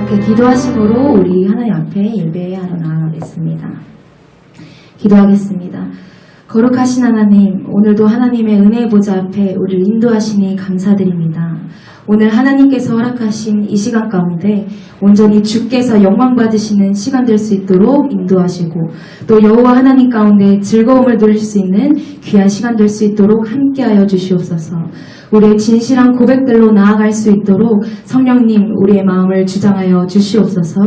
함께 기도하심으로 우리 하나님 앞에 예배하러 나아가겠습니다. 기도하겠습니다. 거룩하신 하나님, 오늘도 하나님의 은혜의 보좌 앞에 우리를 인도하시니 감사드립니다. 오늘 하나님께서 허락하신 이 시간 가운데 온전히 주께서 영광 받으시는 시간 될 수 있도록 인도하시고 또 여호와 하나님 가운데 즐거움을 누릴 수 있는 귀한 시간 될 수 있도록 함께하여 주시옵소서. 우리의 진실한 고백들로 나아갈 수 있도록 성령님 우리의 마음을 주장하여 주시옵소서.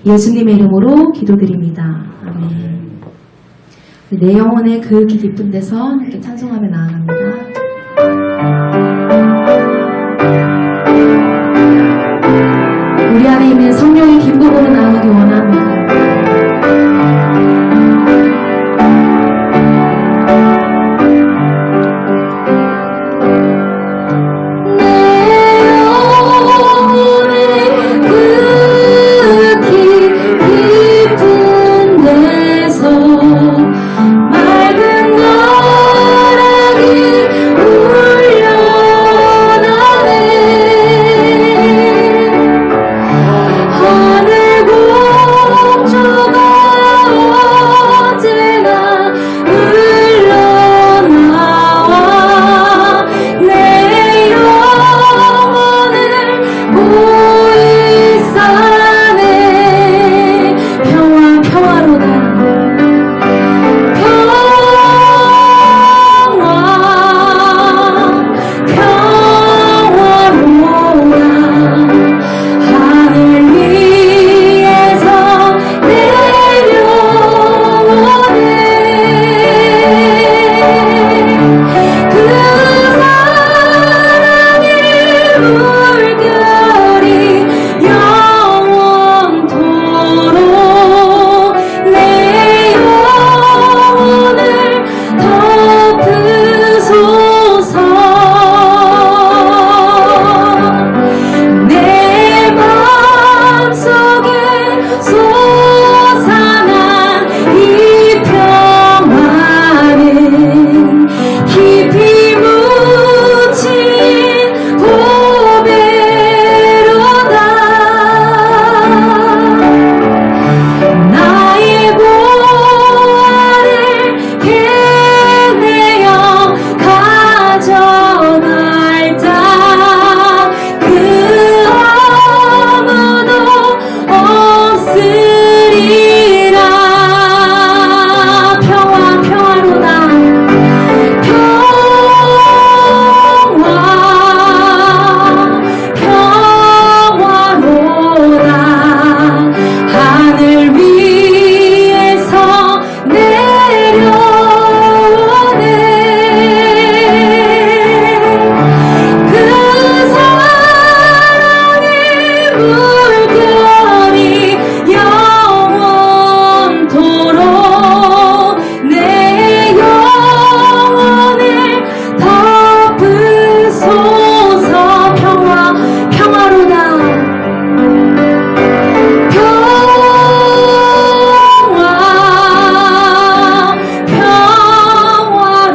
예수님의 이름으로 기도드립니다. 아멘. 내 영혼의 그 깊은 데서 함께 찬송하며 나아갑니다. 우리 안에 있는 성령의 기쁨으로 나아가기 원합니다. 내 영혼을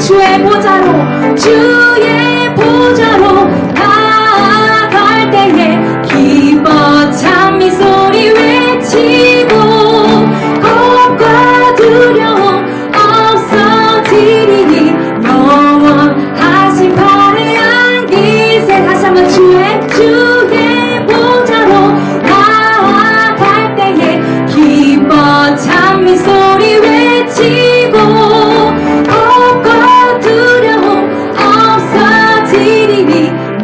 주의 보좌로 주의 보좌로 나아갈 때에 기뻐 찬미 소리 외치고 겁과 두려움 없어지리니 영원하신 팔에 안기세. 다시 한번 주의 보좌로 나아갈 때에 기뻐 찬미 소리 외치고 겁과 두려움 없어지리니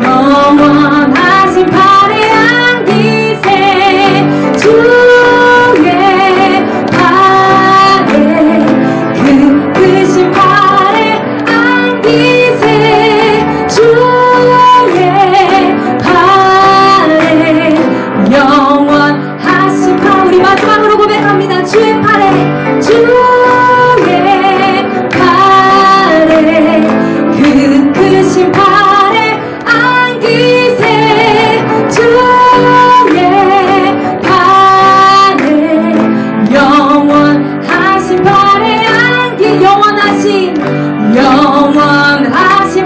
영원하신 팔에 안기세. 주의 팔에 그 크신 팔에 안기세. 주의 팔에 영원하신 팔. 우리 마지막으로 고백합니다. 주의 팔에 그 크신 팔에 안기세. 주의 팔에 영원하신 팔에 안기. 영원하신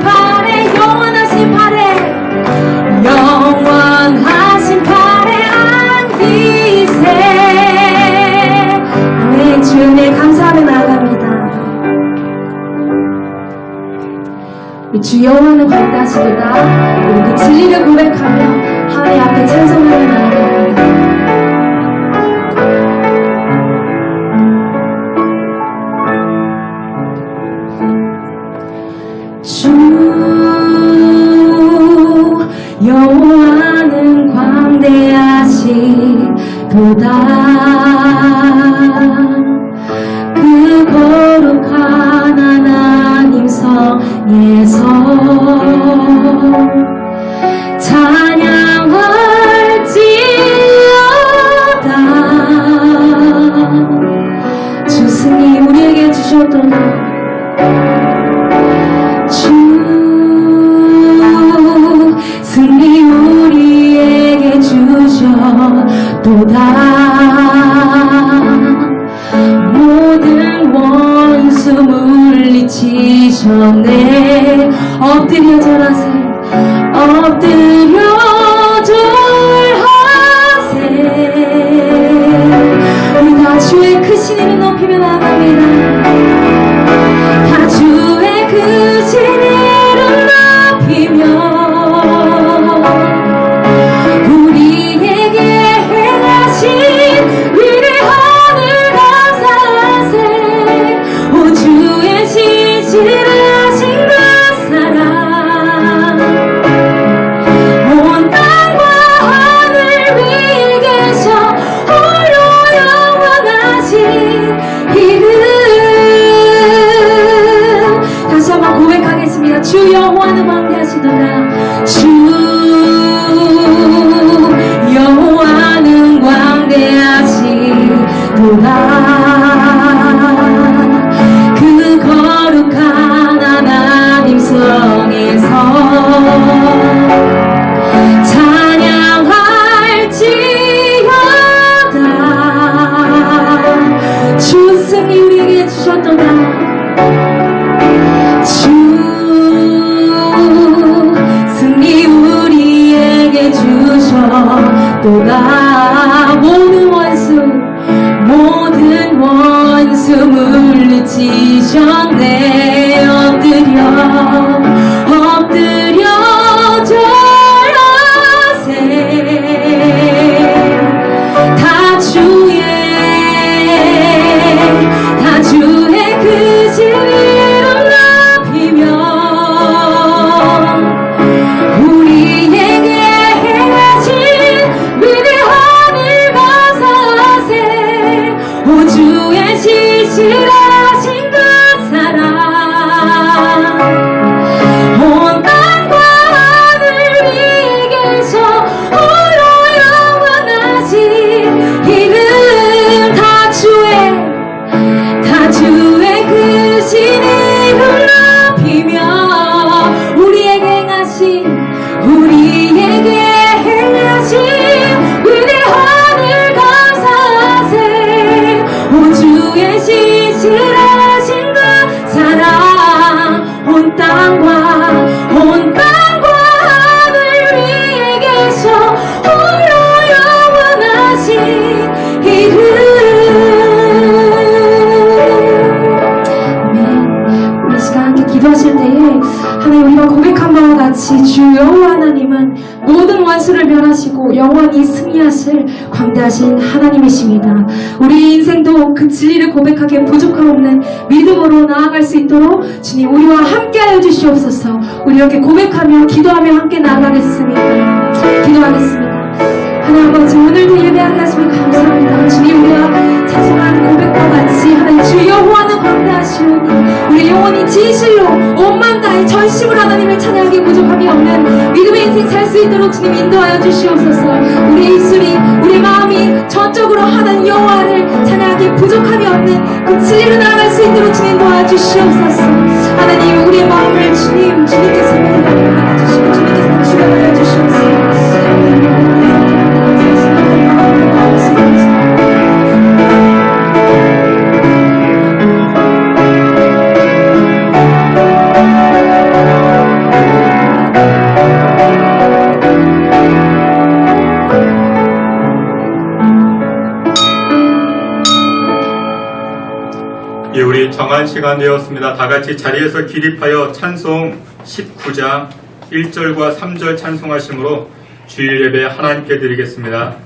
팔에 영원하신 팔에 안기세. 아멘. 주의 은혜에 감사하며 나아갑니다. 주 여호와는 광대하시도다. 우리 그 진리를 고백하며 하나님 앞에 찬송하며 나아갑니다. 주 여호와는 광대하시도다. 그 거룩한 하나님 성에서 찬양할지어다. 주 승리 우리에게 주셨도다. 주 승리 우리에게 주셨도다. 모든 원수 물리치셨네. 엎드려 절하세. 엎드려 절하세. 우리 다 주의 크신 이름 높이며 나갑니다. 다 주의 크신 이름 높이며 우리에게 행하신 위대함을 감사하세. 오 주의 신실하신 그 사랑 온 땅과 하늘 위에 계셔 홀로 영원하신 이름. 다시 한번 고백하겠습니다. 주 여호와는 광대하시도다. 주 여호와는 광대하시도다. 그 거룩한 하나님 성에서 찬양할지어다. 주 승리 우리에게 주셨도다. 주 승리 우리에게 주셨도다. 모든 원수 물리치셨네. 엎드려 절하세. 다 주의 크신 이름 높이며 우리에게 행하신 위대한 모든 원수를 멸하시고 영원히 승리하실 광대하신 하나님이십니다. 우리 인생도 그 진리를 고백하기에 부족함없는 믿음으로 나아갈 수 있도록 주님 우리와 함께하여 주시옵소서. 우리 이렇게 고백하며 기도하며 함께 나아가겠습니다. 기도하겠습니다. 하나님 아버지, 오늘도 예배하게 하시면 감사합니다. 주님, 우리가 찬송하는 고백과 같이 하나님 주 여호와는 광대하시오니 우리 영혼이 진실로 온만 다해 전심으로 하나님을 찬양하기 부족함이 없는 믿음의 인생 살 수 있도록 주님 인도하여 주시옵소서. 우리의 입술이 우리 마음이 전적으로 하나님 여호와를 찬양하기 부족함이 없는 그 진리로 나아갈 수 있도록 주님 도와주시옵소서. 하나님, 우리의 마음을 주님께서 받아주시고 주님께서 주관하여 주시옵소서. 우리 정한 시간 되었습니다. 다같이 자리에서 기립하여 찬송 19장 1절과 3절 찬송하심으로 주일 예배 하나님께 드리겠습니다.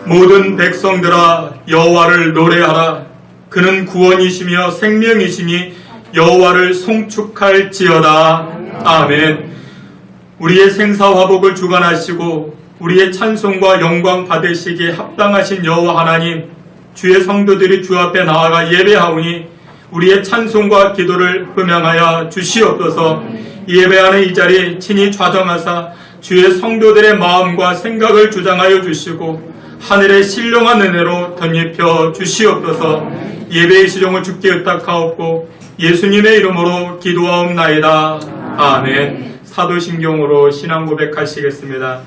모든 백성들아 여호와를 노래하라. 그는 구원이시며 생명이시니 여호와를 송축할지어다. 아멘. 우리의 생사화복을 주관하시고 우리의 찬송과 영광 받으시기에 합당하신 여호와 하나님, 주의 성도들이 주 앞에 나아가 예배하오니 우리의 찬송과 기도를 흠양하여 주시옵소서. 예배하는 이 자리 친히 좌정하사 주의 성도들의 마음과 생각을 주장하여 주시고 하늘의 신령한 은혜로 덧입혀 주시옵소서. 예배의 시종을 주께 의탁하옵고 예수님의 이름으로 기도하옵나이다. 아멘. 사도신경으로 신앙 고백하시겠습니다.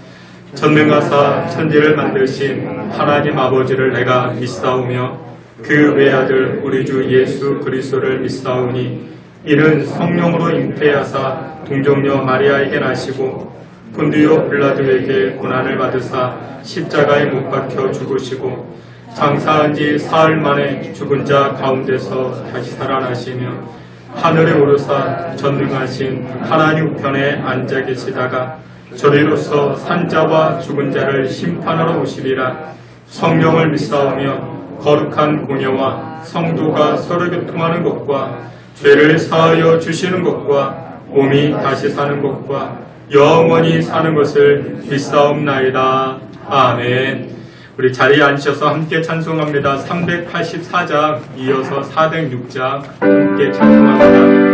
전능하사 천지를 만드신 하나님 아버지를 내가 믿사오며 그 외아들 우리 주 예수 그리스도를 믿사오니 이는 성령으로 잉태하사 동정녀 마리아에게 나시고 본디오 빌라도에게 고난을 받으사 십자가에 못 박혀 죽으시고 장사한 지 사흘 만에 죽은 자 가운데서 다시 살아나시며 하늘에 오르사 전능하신 하나님 우편에 앉아 계시다가 저리로서 산자와 죽은 자를 심판하러 오시리라. 성령을 믿사오며 거룩한 공예와 성도가 서로 교통하는 것과 죄를 사하여 주시는 것과 몸이 다시 사는 것과 영원히 사는 것을 믿사옵나이다. 아멘. 우리 자리에 앉으셔서 함께 찬송합니다. 384장 이어서 406장 함께 찬송합니다.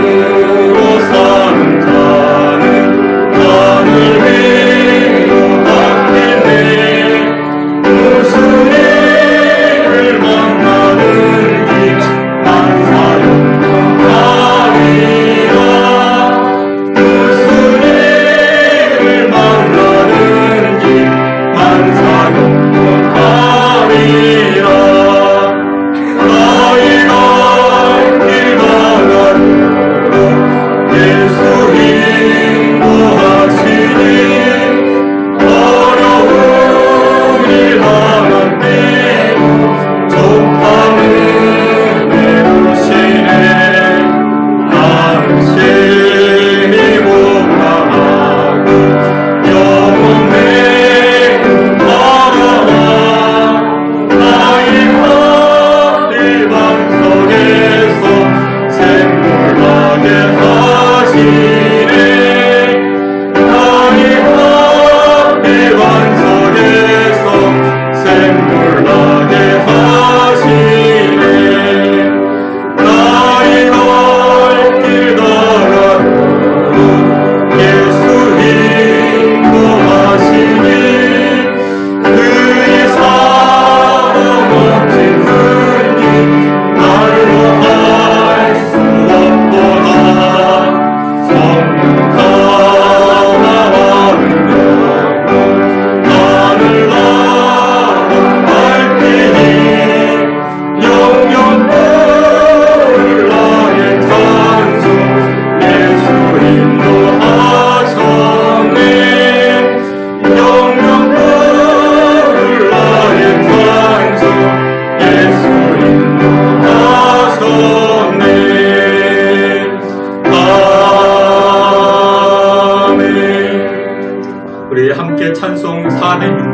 이름으로 사는 자는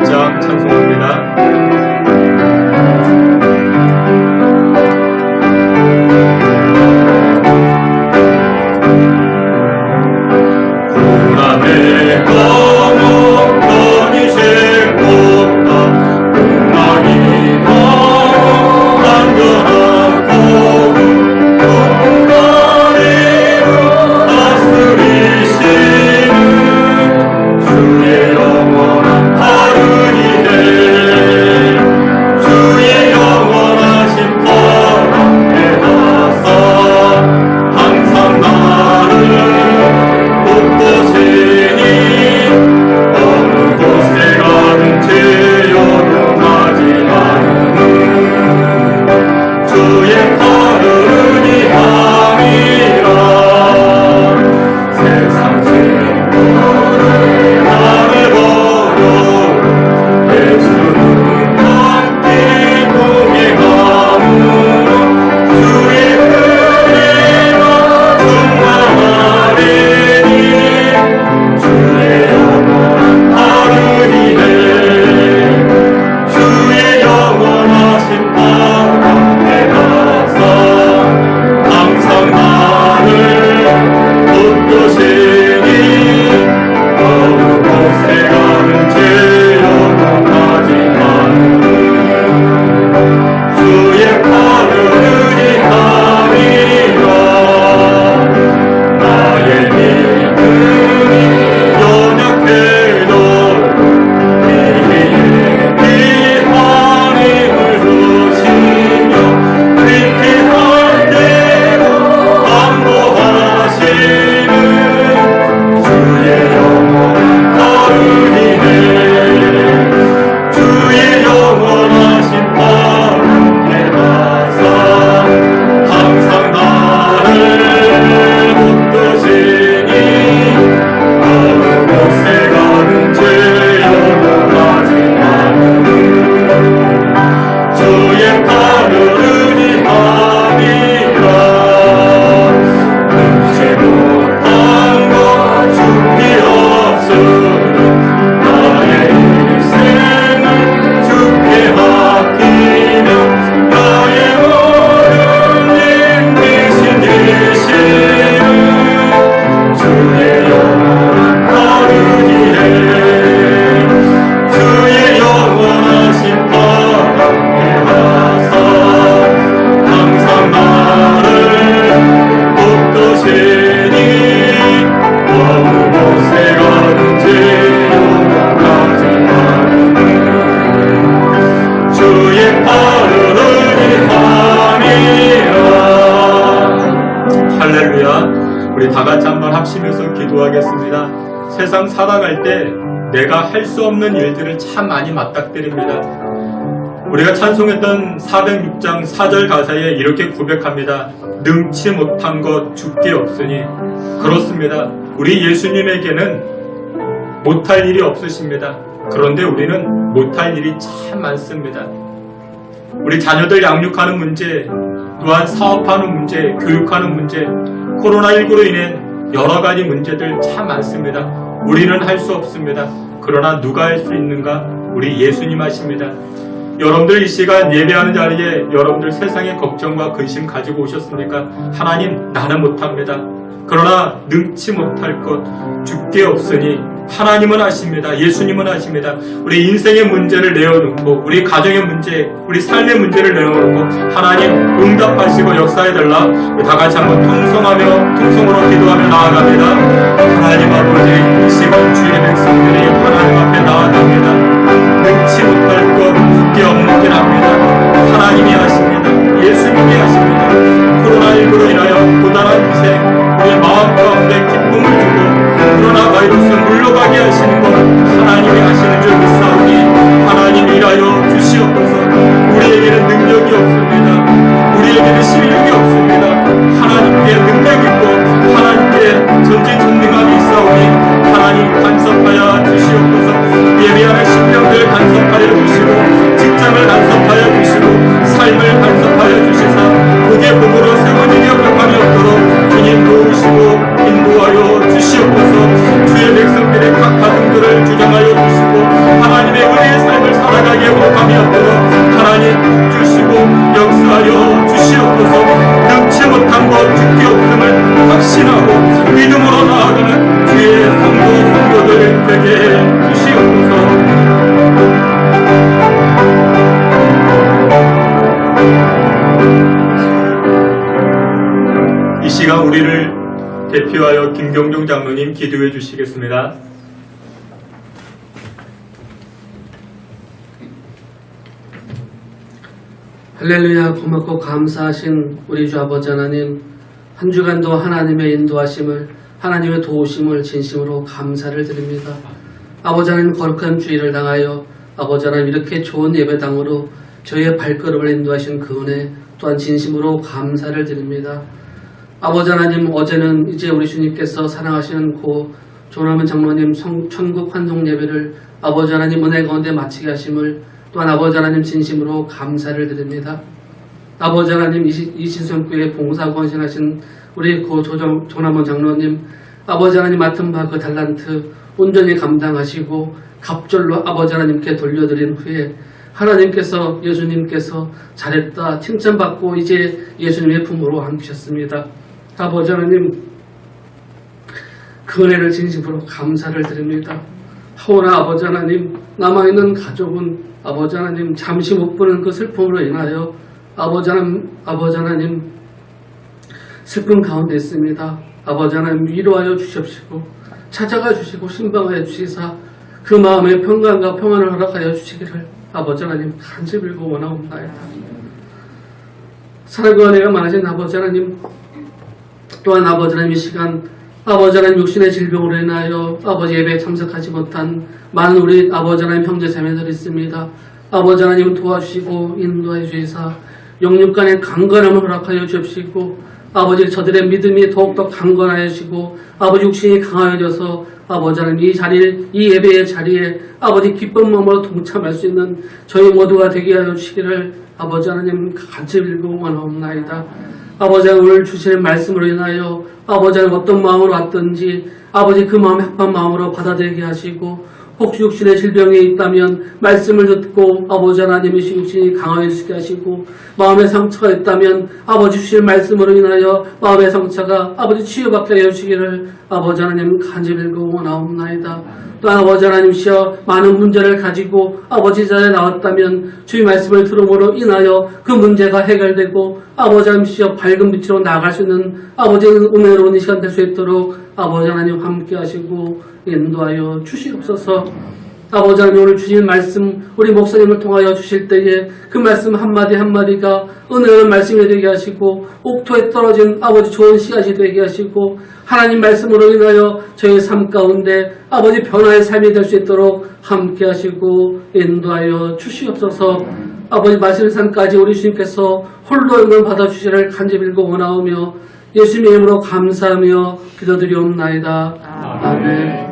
406장 찬송합니다. 고난의 검은 편이 제일 높다. 공항이 하고 안전한 거룩 공간으로 다스리시는 주의 영원한 바르니에 주의 영원하신 바람에 나서 항상 나를 곳곳이니 어느 곳에 가든지 영원하지 않는 주의 바르니 함이라. 세상 친구를 당해버려 예수는 함께 동행함으로 주의 은혜가 충만하리니 주의 영원한 바르니에 주의 영원하신 바람에 나서 항상 나를 돕으시니 어느 곳에 가든지 영원하지 않는 주의 바르니 함이라. 나의 믿음이 연약해도 위기에 귀한 힘을 주시며 위기할 때로 안보하시는 주의 영원한 바르니에 주의 영원하신 바람에 나서 항상 나를 돕으시니 어느 곳에 가든지 영원하지 않는 주의 바르니 함이라. 능치 못한 것 죽기 없으니 나의 일생을 주께 맡기며 나의 모든 힘 대신 되시는 주의 영원한 바르니에 주의 영원하신 바람에 나서 항상 나를 돕으시니 어느 곳에 가든지 영원하지 않는 주의 바르니 함이라. 할렐루야. 우리 다 같이 한번 합심해서 기도하겠습니다. 세상 살아갈 때 내가 할 수 없는 일들을 참 많이 맞닥뜨립니다. 우리가 찬송했던 406장 4절 가사에 이렇게 고백합니다. 능치 못한 것 주께 없으니. 그렇습니다. 우리 예수님에게는 못할 일이 없으십니다. 그런데 우리는 못할 일이 참 많습니다. 우리 자녀들 양육하는 문제, 또한 사업하는 문제, 교육하는 문제, 코로나19로 인해 여러 가지 문제들 참 많습니다. 우리는 할 수 없습니다. 그러나 누가 할 수 있는가? 우리 예수님 하십니다. 여러분들 이 시간 예배하는 자리에 여러분들 세상의 걱정과 근심 가지고 오셨습니까? 하나님, 나는 못합니다. 그러나 능치 못할 것 주께 없으니 하나님은 아십니다. 예수님은 아십니다. 우리 인생의 문제를 내어놓고 우리 가정의 문제, 우리 삶의 문제를 내어놓고 하나님 응답하시고 역사해달라. 우리 다 같이 한번 통성으로 기도하며 나아갑니다. 하나님 아버지, 이 시간 주의 백성들이 하나님 앞에 나아갑니다. 능치 못할 것 주께 없는 합니다. 하나님이 아십니다. 예수님이 아십니다. 코로나19로 인하여 고단한 인생, 우리의 마음 가운데 기쁨을 주고 코로나 바이러스 물러가게 하시는 것 하나님이 하시는 줄 믿사오니 하나님 일하여 주시옵소서. 우리에게는 능력이 없습니다. 우리에게는 실력이 없습니다. 하나님께 능력 있고 하나님께 전지전능함이 있사오니 하나님 간섭하여 주시옵소서. 예배하는 신령들 간섭하여 주시고 직장을 간섭하여 주시고 삶을 간섭하여 주시사 복의 복으로 세운 일이 없함이 없도록 주님 도우시고 인도하여 주시옵소서. 주의 백성들의 각 가정들을 주장하여 주시고 하나님의 대표하여 김경종 장로님 기도해 주시겠습니다. 할렐루야. 고맙고 감사하신 우리 주 아버지 하나님, 한 주간도 하나님의 인도하심을, 하나님의 도우심을 진심으로 감사를 드립니다. 아버지 하나님, 거룩한 주일을 당하여 아버지 하나님 이렇게 좋은 예배당으로 저희의 발걸음을 인도하신 그 은혜 또한 진심으로 감사를 드립니다. 아버지 하나님, 어제는 이제 우리 주님께서 사랑하시는 고 조남은 장로님 천국 환송 예배를 아버지 하나님 은혜 가운데 마치게 하심을 또한 아버지 하나님 진심으로 감사를 드립니다. 아버지 하나님, 이신성교회 봉사 권신하신 우리 고 조남원 장로님, 아버지 하나님 맡은 바 그 달란트 온전히 감당하시고 갑절로 아버지 하나님께 돌려드린 후에 하나님께서, 예수님께서 잘했다 칭찬받고 이제 예수님의 품으로 안기셨습니다. 아버지 하나님, 그 은혜를 진심으로 감사를 드립니다. 하오나 아버지 하나님, 남아있는 가족은 아버지 하나님 잠시 못 보는 그 슬픔으로 인하여 아버지 하나님 슬픔 가운데 있습니다. 아버지 하나님, 위로하여 주십시오. 찾아가 주시고 신방하여 주시사 그 마음의 평강과 평안을 허락하여 주시기를 아버지 하나님 간절히 빌고 원하옵나이다. 사랑과 은혜가 많으신 아버지 하나님, 또한 아버지 하나님 이 시간 아버지 하나님 육신의 질병으로 인하여 아버지 예배에 참석하지 못한 많은 우리 아버지 하나님 형제 자매들이 있습니다. 아버지 하나님 도와주시고 인도해 주시사 영육간의 강건함을 허락하여 주옵시고 아버지 저들의 믿음이 더욱더 강건하여 지고 아버지 육신이 강하여져서 아버지 하나님 이 예배의 자리에 아버지 기쁜 마음으로 동참할 수 있는 저희 모두가 되게 하여 주시기를 아버지 하나님 간절히 빌고 원하옵나이다. 아버지 하나님, 오늘 주시는 말씀으로 인하여 아버지 하나님 어떤 마음으로 왔든지 아버지 그 마음에 합한 마음으로 받아들이게 하시고 혹시 육신의 질병에 있다면 말씀을 듣고 아버지 하나님의 육신이 강화해지게 하시고 마음의 상처가 있다면 아버지 주실 말씀으로 인하여 마음의 상처가 아버지 치유받게 하여 주시기를 아버지 하나님 간절히 빌고 원하옵나이다. 또한 아버지 하나님이시여 많은 문제를 가지고 아버지 자리에 나왔다면 주의 말씀을 들음으로 인하여 그 문제가 해결되고 아버지 하나님이시여 밝은 빛으로 나아갈 수 있는 아버지의 은혜로운 이 시간 될 수 있도록 아버지 하나님 함께 하시고 인도하여 주시옵소서. 아버지 하나님, 오늘 주신 말씀 우리 목사님을 통하여 주실 때에 그 말씀 한마디 한마디가 은혜로운 말씀이 되게 하시고 옥토에 떨어진 아버지 좋은 씨앗이 되게 하시고 하나님 말씀으로 인하여 저희 삶 가운데 아버지 변화의 삶이 될 수 있도록 함께 하시고 인도하여 주시옵소서. 아버지 마시는 삶까지 우리 주님께서 홀로 영광 받아주시기를 간절히 빌고 원하오며 예수님의 이름으로 감사하며 기도드리옵나이다. 아멘.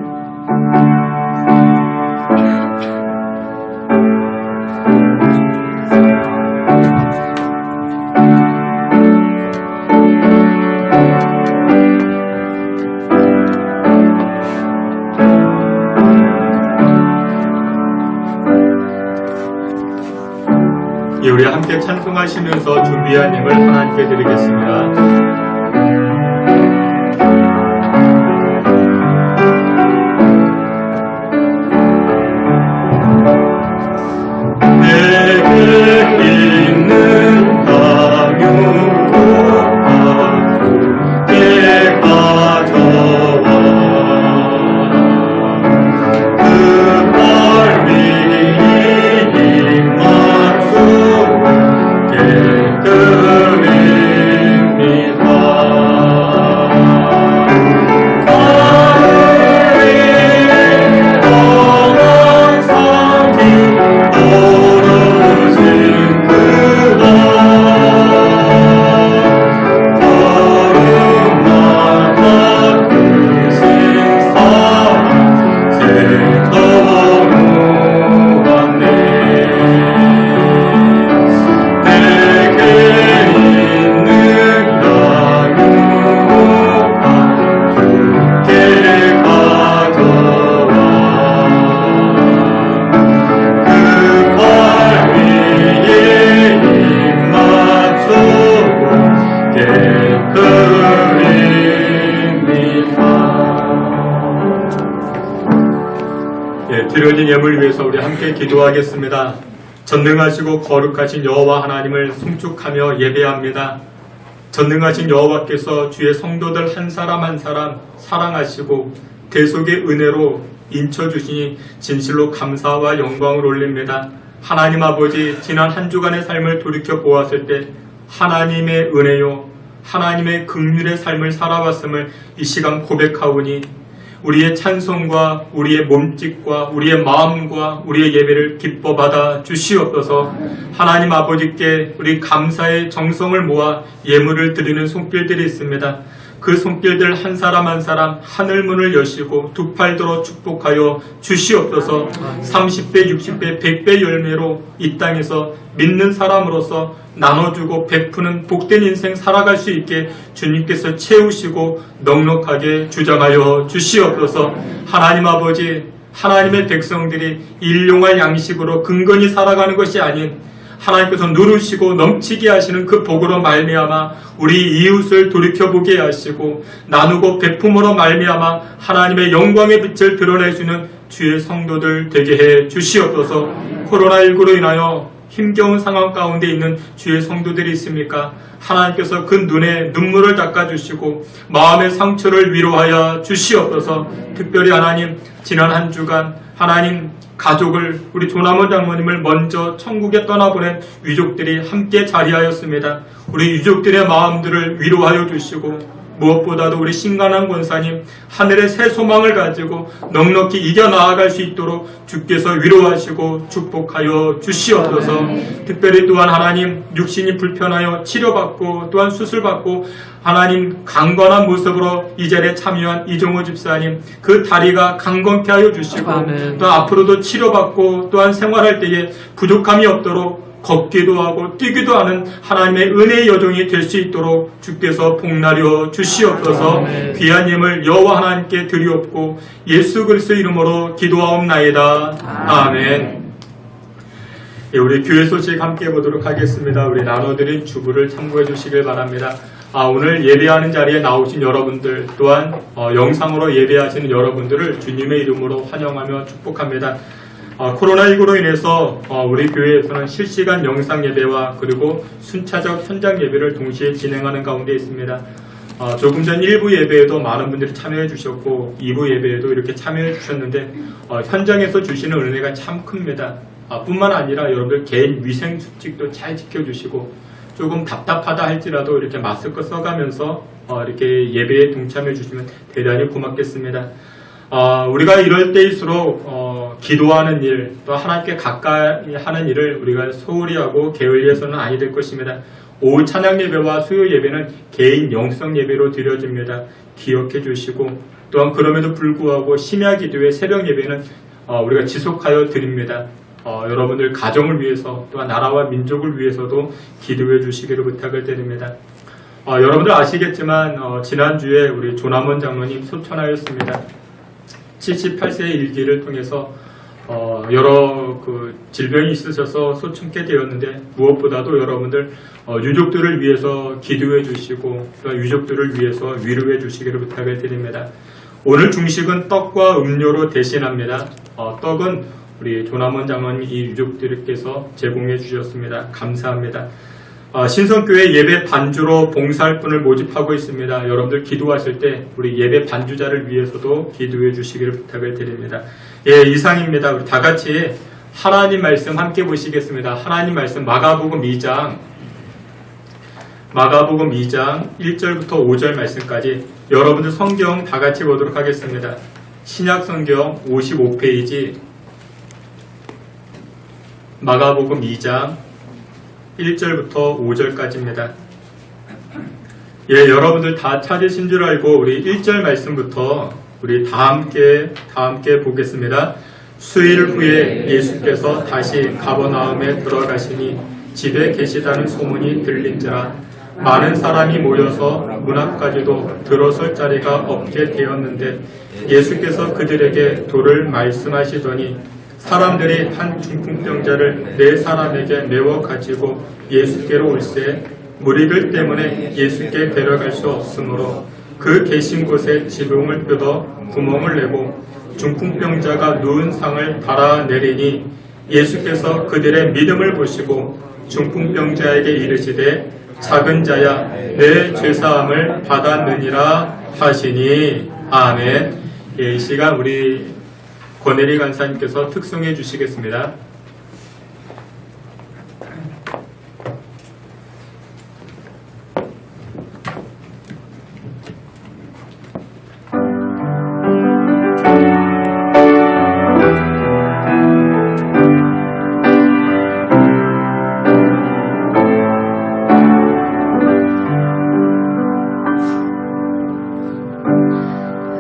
예, 우리 함께 찬송하시면서 준비한 힘을 하나님께 드리겠습니다. 내게 있는 당유가 주께 가져와 그 발 위에 입맞추고 드려진 예물 위해서 우리 함께 기도하겠습니다. 전능하시고 거룩하신 여호와 하나님을 송축하며 예배합니다. 전능하신 여호와께서 주의 성도들 한 사람 한 사람 사랑하시고 대속의 은혜로 인쳐주시니 진실로 감사와 영광을 올립니다. 하나님 아버지, 지난 한 주간의 삶을 돌이켜 보았을 때 하나님의 은혜요, 하나님의 긍휼의 삶을 살아왔음을 이 시간 고백하오니 우리의 찬송과 우리의 몸짓과 우리의 마음과 우리의 예배를 기뻐 받아 주시옵소서. 하나님 아버지께 우리 감사의 정성을 모아 예물을 드리는 손길들이 있습니다. 그 손길들 한 사람 한 사람 하늘문을 여시고 두 팔 들어 축복하여 주시옵소서. 30배, 60배, 100배 열매로 이 땅에서 믿는 사람으로서 나눠주고 베푸는 복된 인생 살아갈 수 있게 주님께서 채우시고 넉넉하게 주장하여 주시옵소서. 하나님 아버지, 하나님의 백성들이 일용할 양식으로 근근히 살아가는 것이 아닌 하나님께서 누르시고 넘치게 하시는 그 복으로 말미암아 우리 이웃을 돌이켜보게 하시고 나누고 베품으로 말미암아 하나님의 영광의 빛을 드러내주는 주의 성도들 되게 해 주시옵소서. 코로나19로 인하여 힘겨운 상황 가운데 있는 주의 성도들이 있습니까? 하나님께서 그 눈에 눈물을 닦아주시고 마음의 상처를 위로하여 주시옵소서. 특별히 하나님, 지난 한 주간 하나님 가족을, 우리 조남원 장모님을 먼저 천국에 떠나보낸 유족들이 함께 자리하였습니다. 우리 유족들의 마음들을 위로하여 주시고 무엇보다도 우리 신관한 권사님 하늘의 새 소망을 가지고 넉넉히 이겨나아갈 수 있도록 주께서 위로하시고 축복하여 주시옵소서. 특별히 또한 하나님 육신이 불편하여 치료받고 또한 수술받고 하나님 강건한 모습으로 이 자리에 참여한 이종호 집사님 그 다리가 강건케 하여 주시고 아멘. 또 앞으로도 치료받고 또한 생활할 때에 부족함이 없도록 걷기도 하고 뛰기도 하는 하나님의 은혜의 여종이 될 수 있도록 주께서 복나려 주시옵소서. 아멘. 귀한 예물 여호와 하나님께 드리옵고 예수 그리스도 이름으로 기도하옵나이다. 아멘. 예, 우리 교회 소식 함께 보도록 하겠습니다. 우리 나눠드린 주부를 참고해 주시길 바랍니다. 오늘 예배하는 자리에 나오신 여러분들 또한 영상으로 예배하시는 여러분들을 주님의 이름으로 환영하며 축복합니다. 코로나19로 인해서 우리 교회에서는 실시간 영상 예배와 그리고 순차적 현장 예배를 동시에 진행하는 가운데 있습니다. 조금 전 1부 예배에도 많은 분들이 참여해 주셨고 2부 예배에도 이렇게 참여해 주셨는데 현장에서 주시는 은혜가 참 큽니다. 뿐만 아니라 여러분들 개인 위생 수칙도 잘 지켜주시고 조금 답답하다 할지라도 이렇게 마스크 써가면서 이렇게 예배에 동참해 주시면 대단히 고맙겠습니다. 우리가 이럴 때일수록 기도하는 일, 또 하나님께 가까이 하는 일을 우리가 소홀히 하고 게을리해서는 아니 될 것입니다. 오후 찬양 예배와 수요 예배는 개인 영성 예배로 드려집니다. 기억해 주시고 또한 그럼에도 불구하고 심야 기도의 새벽 예배는 우리가 지속하여 드립니다. 여러분들 가정을 위해서 또한 나라와 민족을 위해서도 기도해 주시기를 부탁을 드립니다. 여러분들 아시겠지만 지난주에 우리 조남원 장로님 소천하였습니다. 78세의 일기를 통해서 여러 질병이 있으셔서 소천케 되었는데 무엇보다도 여러분들 유족들을 위해서 기도해 주시고 또 유족들을 위해서 위로해 주시기를 부탁을 드립니다. 오늘 중식은 떡과 음료로 대신합니다. 떡은 우리 조남원 장로님 이 유족들께서 제공해 주셨습니다. 감사합니다. 신성교회 예배 반주로 봉사할 분을 모집하고 있습니다. 여러분들 기도하실 때 우리 예배 반주자를 위해서도 기도해 주시기를 부탁을 드립니다. 예, 이상입니다. 우리 다 같이 하나님 말씀 함께 보시겠습니다. 하나님 말씀 마가복음 2장 1절부터 5절 말씀까지 여러분들 성경 다 같이 보도록 하겠습니다. 신약 성경 55페이지 마가복음 2장 1절부터 5절까지입니다. 예, 여러분들 다 찾으신 줄 알고 우리 1절 말씀부터 우리 다 함께 보겠습니다. 수일 후에 예수께서 다시 가버나움에 들어가시니 집에 계시다는 소문이 들린지라 많은 사람이 모여서 문 앞까지도 들어설 자리가 없게 되었는데 예수께서 그들에게 도를 말씀하시더니 사람들이 한 중풍병자를 4사람에게 메워 가지고 예수께로 올세 무리들 때문에 예수께 데려갈 수 없으므로 그 계신 곳에 지붕을 뜯어 구멍을 내고 중풍병자가 누운 상을 달아내리니 예수께서 그들의 믿음을 보시고 중풍병자에게 이르시되 작은 자야 내 죄사함을 받았느니라 하시니. 아멘. 예, 이 시간 우리 권혜리 간사님께서 특송해 주시겠습니다.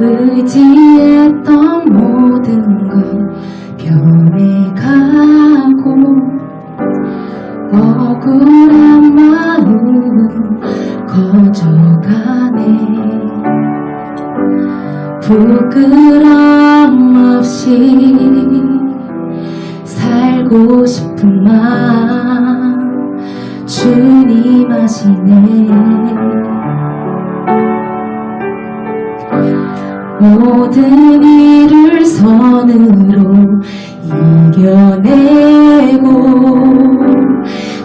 의지했던 모든 것 변해가고 억울한 마음은 커져가네. 부끄럼 없이 살고 싶은 마음 주님 아시네. 모든 일을 선으로 이겨내고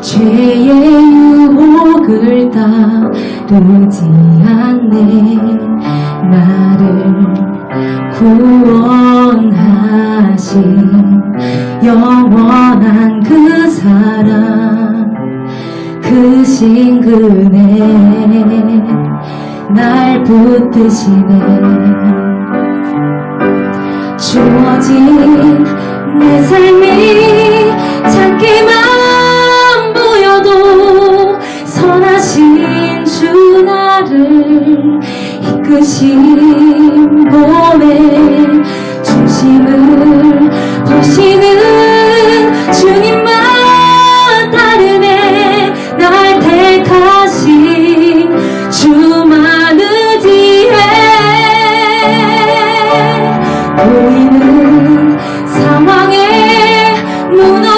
죄의 유혹을 따르지 않네. 나를 구원하신 영원한 그 사랑 그 신근에 날 붙드시네. 주어진 내 삶이 작게만 보여도 선하신 주 나를 이끄신 몸에 중심을 보시는 주님만 따르네. 날 택하신 주만 의지해. 보이는 상황에 무너질지라도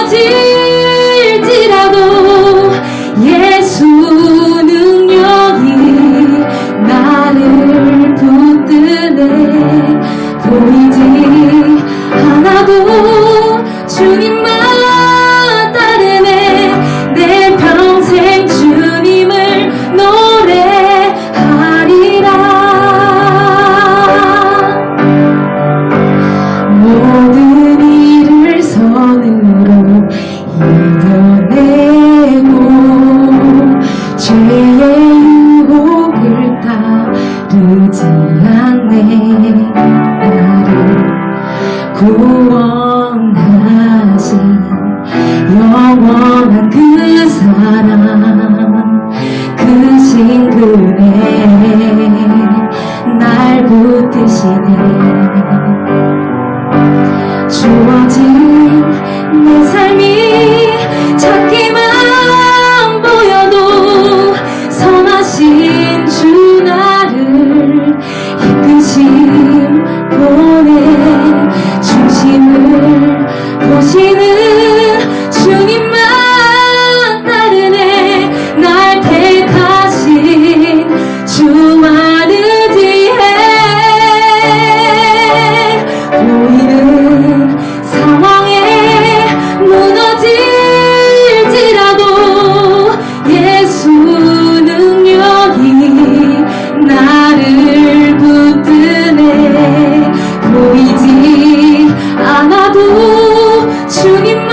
예수 능력이 나를 붙드네. 보이지 않아도 주님만 따르네. 내 평생 주님을 노래하리라. 모든 일을 선으로 이겨내고 죄의 유혹을 따르지 않네. 나를 구원하신 영원한 그 사랑 그 신근에 날 붙드시네. 주어진 내 삶이 작게만 보여도 선하신 주 나를 이끄신 본의 중심을 보시는 주님만 따르네. 날 택하신 주만 의지해. 보이는 상황에 무너질지라도 예수 능력이 나를 붙드네. 보이지 않아도 주님만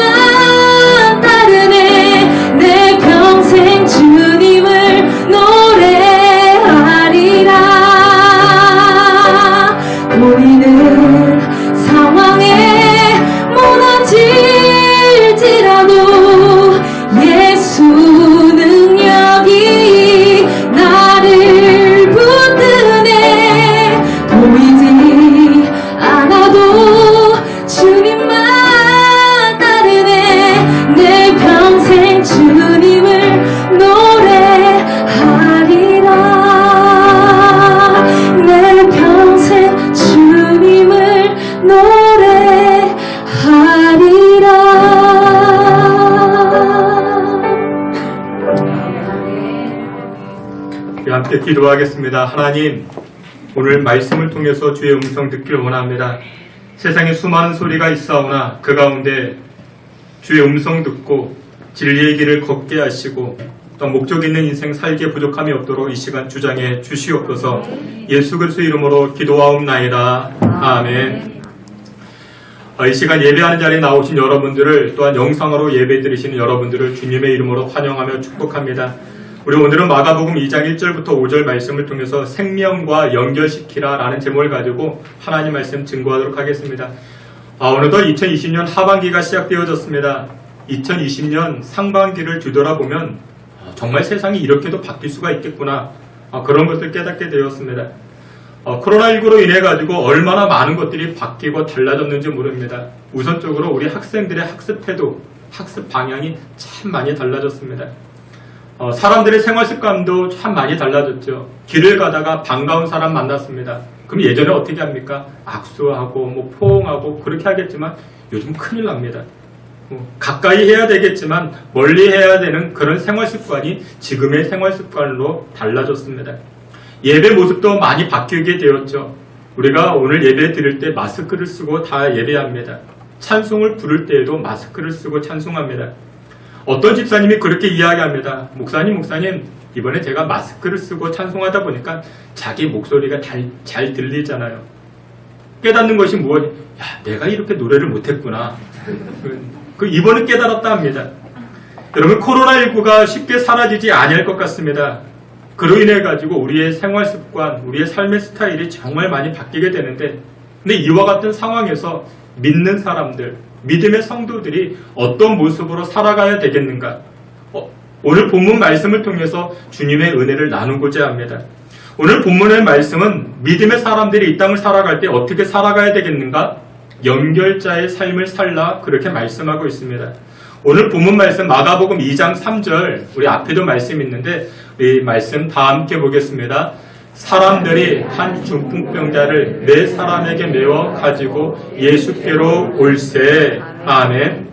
따르네. 내 평생 주님을 노래하리라. 보이는 상황에 무너질지라도 예수 능력이 나를 붙드네. 보이지 않아도 주님만 따르네. 내 평생 주님을 노래하리라. 내 평생 주님을 노래하리라. 함께 기도하겠습니다. 하나님, 오늘 말씀을 통해서 주의 음성 듣기를 원합니다. 세상에 수많은 소리가 있사오나 그 가운데 주의 음성 듣고 진리의 길을 걷게 하시고 또 또 목적 있는 인생 살기에 부족함이 없도록 이 시간 주장해 주시옵소서. 예수 그리스도 이름으로 기도하옵나이다. 아멘. 이 시간 예배하는 자리에 나오신 여러분들을, 또한 영상으로 예배 드리시는 여러분들을 주님의 이름으로 환영하며 축복합니다. 우리 오늘은 마가복음 2장 1절부터 5절 말씀을 통해서 생명과 연결시키라 라는 제목을 가지고 하나님 말씀 증거하도록 하겠습니다. 어느덧 2020년 하반기가 시작되어졌습니다. 2020년 상반기를 뒤돌아보면 정말 세상이 이렇게도 바뀔 수가 있겠구나, 그런 것을 깨닫게 되었습니다. 코로나19로 인해 가지고 얼마나 많은 것들이 바뀌고 달라졌는지 모릅니다. 우선적으로 우리 학생들의 학습 태도, 학습 방향이 참 많이 달라졌습니다. 사람들의 생활 습관도 참 많이 달라졌죠. 길을 가다가 반가운 사람 만났습니다. 그럼 예전에 어떻게 합니까? 악수하고 포옹하고 그렇게 하겠지만 요즘 큰일 납니다. 가까이 해야 되겠지만 멀리 해야 되는 그런 생활 습관이 지금의 생활 습관으로 달라졌습니다. 예배 모습도 많이 바뀌게 되었죠. 우리가 오늘 예배 드릴 때 마스크를 쓰고 다 예배합니다. 찬송을 부를 때에도 마스크를 쓰고 찬송합니다. 어떤 집사님이 그렇게 이야기합니다. 목사님, 이번에 제가 마스크를 쓰고 찬송하다 보니까 자기 목소리가 잘 들리잖아요. 깨닫는 것이 무엇이? 내가 이렇게 노래를 못했구나. 이번에 깨달았다 합니다. 여러분, 코로나19가 쉽게 사라지지 아니할 것 같습니다. 그로 인해 가지고 우리의 생활 습관, 우리의 삶의 스타일이 정말 많이 바뀌게 되는데, 근데 이와 같은 상황에서 믿는 사람들, 믿음의 성도들이 어떤 모습으로 살아가야 되겠는가? 오늘 본문 말씀을 통해서 주님의 은혜를 나누고자 합니다. 오늘 본문의 말씀은 믿음의 사람들이 이 땅을 살아갈 때 어떻게 살아가야 되겠는가? 연결자의 삶을 살라, 그렇게 말씀하고 있습니다. 오늘 본문 말씀 마가복음 2장 3절, 우리 앞에도 말씀이 있는데 우리 말씀 다 함께 보겠습니다. 사람들이 한 중풍병자를 네 사람에게 메워 가지고 예수께로 올세. 아멘.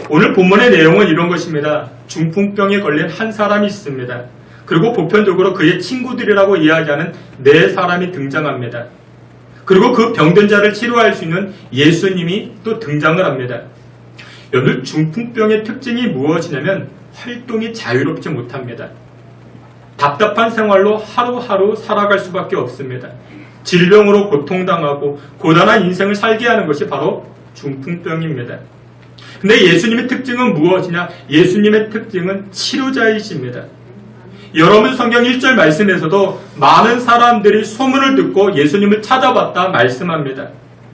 오늘 본문의 내용은 이런 것입니다. 중풍병에 걸린 한 사람이 있습니다. 그리고 보편적으로 그의 친구들이라고 이야기하는 네 사람이 등장합니다. 그리고 그 병든 자를 치료할 수 있는 예수님이 또 등장을 합니다. 여러분, 중풍병의 특징이 무엇이냐면 활동이 자유롭지 못합니다. 답답한 생활로 하루하루 살아갈 수밖에 없습니다. 질병으로 고통당하고 고단한 인생을 살게 하는 것이 바로 중풍병입니다. 근데 예수님의 특징은 무엇이냐? 예수님의 특징은 치료자이십니다. 여러분, 성경 1절 말씀에서도 많은 사람들이 소문을 듣고 예수님을 찾아왔다 말씀합니다.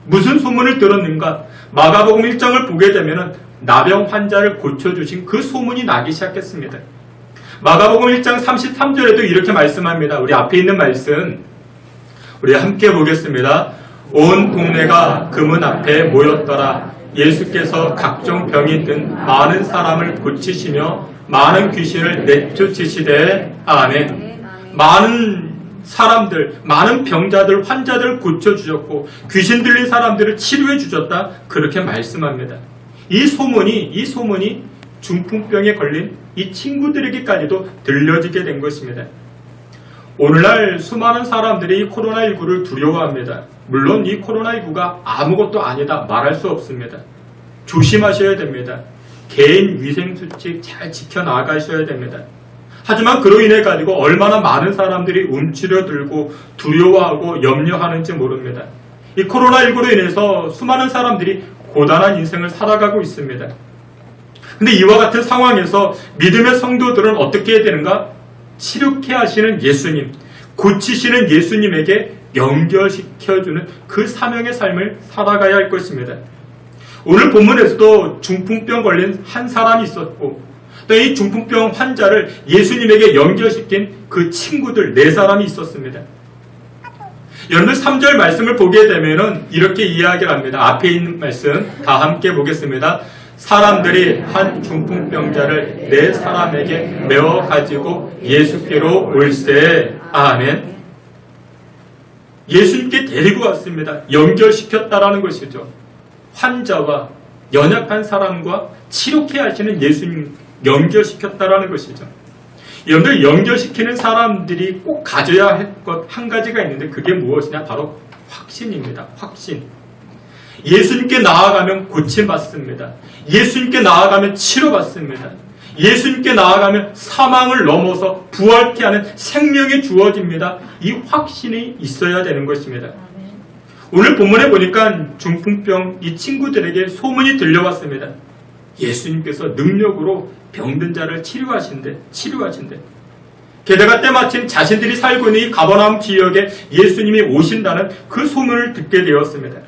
무슨 소문을 들었는가? 마가복음 1장을 보게 되면 나병 환자를 고쳐주신 그 소문이 나기 시작했습니다. 마가복음 1장 33절에도 이렇게 말씀합니다. 우리 앞에 있는 말씀 우리 함께 보겠습니다. 온 동네가 그 문 앞에 모였더라. 예수께서 각종 병이 든 많은 사람을 고치시며 많은 귀신을 내쫓으시되. 아멘. 많은 사람들, 많은 병자들, 환자들을 고쳐주셨고 귀신 들린 사람들을 치료해 주셨다, 그렇게 말씀합니다. 이 소문이 중풍병에 걸린 이 친구들에게까지도 들려지게 된 것입니다. 오늘날 수많은 사람들이 이 코로나19를 두려워합니다. 물론 이 코로나19가 아무것도 아니다 말할 수 없습니다. 조심하셔야 됩니다. 개인 위생수칙 잘 지켜나가셔야 됩니다. 하지만 그로 인해 가지고 얼마나 많은 사람들이 움츠려들고 두려워하고 염려하는지 모릅니다. 이 코로나19로 인해서 수많은 사람들이 고단한 인생을 살아가고 있습니다. 근데 이와 같은 상황에서 믿음의 성도들은 어떻게 해야 되는가? 치료케 하시는 예수님, 고치시는 예수님에게 연결시켜주는 그 사명의 삶을 살아가야 할 것입니다. 오늘 본문에서도 중풍병 걸린 한 사람이 있었고, 또 이 중풍병 환자를 예수님에게 연결시킨 그 친구들 네 사람이 있었습니다. 여러분, 3절 말씀을 보게 되면은 이렇게 이야기를 합니다. 앞에 있는 말씀 다 함께 보겠습니다. 사람들이 한 중풍병자를 네 사람에게 메워 가지고 예수께로 올세. 아멘. 예수님께 데리고 왔습니다. 연결시켰다라는 것이죠. 환자와 연약한 사람과 치료케 하시는 예수님 연결시켰다라는 것이죠. 여러분들, 연결시키는 사람들이 꼭 가져야 할 것 한 가지가 있는데 그게 무엇이냐? 바로 확신입니다. 확신. 예수님께 나아가면 고침받습니다. 예수님께 나아가면 치료받습니다. 예수님께 나아가면 사망을 넘어서 부활케 하는 생명이 주어집니다. 이 확신이 있어야 되는 것입니다. 오늘 본문에 보니까 중풍병 이 친구들에게 소문이 들려왔습니다. 예수님께서 능력으로 병든 자를 치료하신대. 게다가 때마침 자신들이 살고 있는 이 가버나움 지역에 예수님이 오신다는 그 소문을 듣게 되었습니다.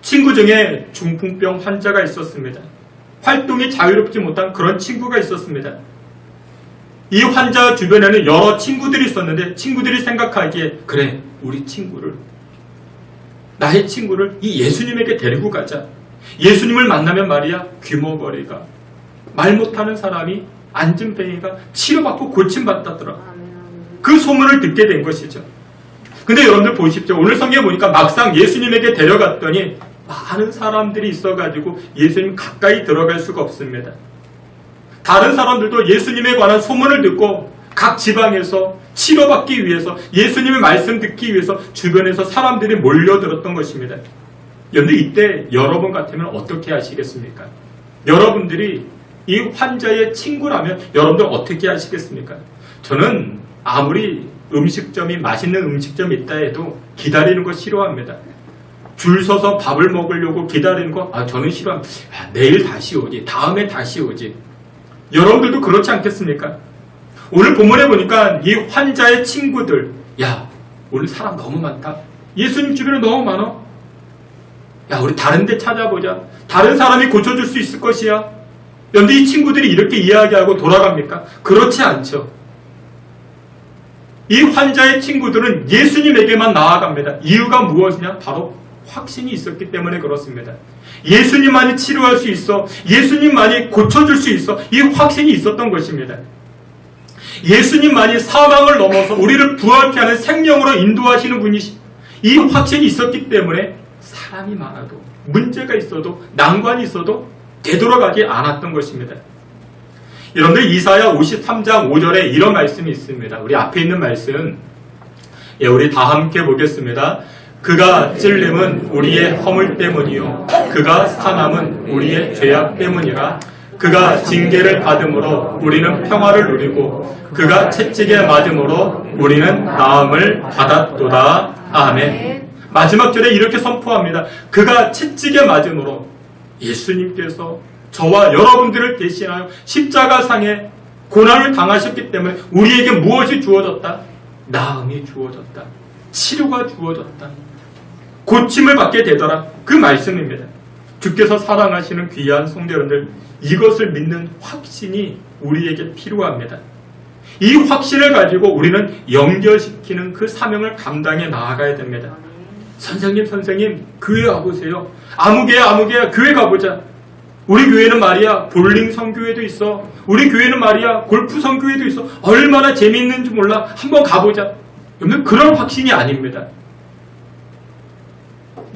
친구 중에 중풍병 환자가 있었습니다. 활동이 자유롭지 못한 그런 친구가 있었습니다. 이 환자 주변에는 여러 친구들이 있었는데 친구들이 생각하기에 그래, 나의 친구를 이 예수님에게 데리고 가자. 예수님을 만나면 말이야, 귀머거리가, 말 못하는 사람이, 안진뱅이가 치료받고 고침받다더라. 그 소문을 듣게 된 것이죠. 근데 여러분들 보십시오. 오늘 성경에 보니까 막상 예수님에게 데려갔더니 많은 사람들이 있어가지고 예수님 가까이 들어갈 수가 없습니다. 다른 사람들도 예수님에 관한 소문을 듣고 각 지방에서 치료받기 위해서 예수님의 말씀 듣기 위해서 주변에서 사람들이 몰려들었던 것입니다. 그런데 이때 여러분 같으면 어떻게 하시겠습니까? 여러분들이 이 환자의 친구라면 여러분들 어떻게 하시겠습니까? 저는 아무리 맛있는 음식점이 있다 해도 기다리는 거 싫어합니다. 줄 서서 밥을 먹으려고 기다리는 거 저는 싫어합니다. 내일 다시 오지, 다음에 다시 오지. 여러분들도 그렇지 않겠습니까? 오늘 본문에 보니까 이 환자의 친구들, 오늘 사람 너무 많다. 예수님 주변에 너무 많아. 우리 다른 데 찾아보자. 다른 사람이 고쳐줄 수 있을 것이야. 그런데 이 친구들이 이렇게 이야기하고 돌아갑니까? 그렇지 않죠. 이 환자의 친구들은 예수님에게만 나아갑니다. 이유가 무엇이냐? 바로 확신이 있었기 때문에 그렇습니다. 예수님만이 치료할 수 있어, 예수님만이 고쳐줄 수 있어, 이 확신이 있었던 것입니다. 예수님만이 사망을 넘어서 우리를 부활케 하는 생명으로 인도하시는 분이시, 이 확신이 있었기 때문에 사람이 많아도, 문제가 있어도, 난관이 있어도 되돌아가지 않았던 것입니다. 여러분들 이사야 53장 5절에 이런 말씀이 있습니다. 우리 앞에 있는 말씀, 우리 다 함께 보겠습니다. 그가 찔림은 우리의 허물 때문이요, 그가 상함은 우리의 죄악 때문이라. 그가 징계를 받음으로 우리는 평화를 누리고 그가 채찍에 맞음으로 우리는 나음을 받았도다. 아멘. 마지막 절에 이렇게 선포합니다. 그가 채찍에 맞음으로, 예수님께서 저와 여러분들을 대신하여 십자가상에 고난을 당하셨기 때문에 우리에게 무엇이 주어졌다? 나음이 주어졌다. 치료가 주어졌다. 고침을 받게 되더라. 그 말씀입니다. 주께서 사랑하시는 귀한 성도 여러분들, 이것을 믿는 확신이 우리에게 필요합니다. 이 확신을 가지고 우리는 연결시키는 그 사명을 감당해 나아가야 됩니다. 선생님, 교회 가보세요. 아무개야, 교회 가보자. 우리 교회는 말이야, 볼링 선교회도 있어. 우리 교회는 말이야, 골프 선교회도 있어. 얼마나 재미있는지 몰라. 한번 가보자. 여러분, 그런 확신이 아닙니다.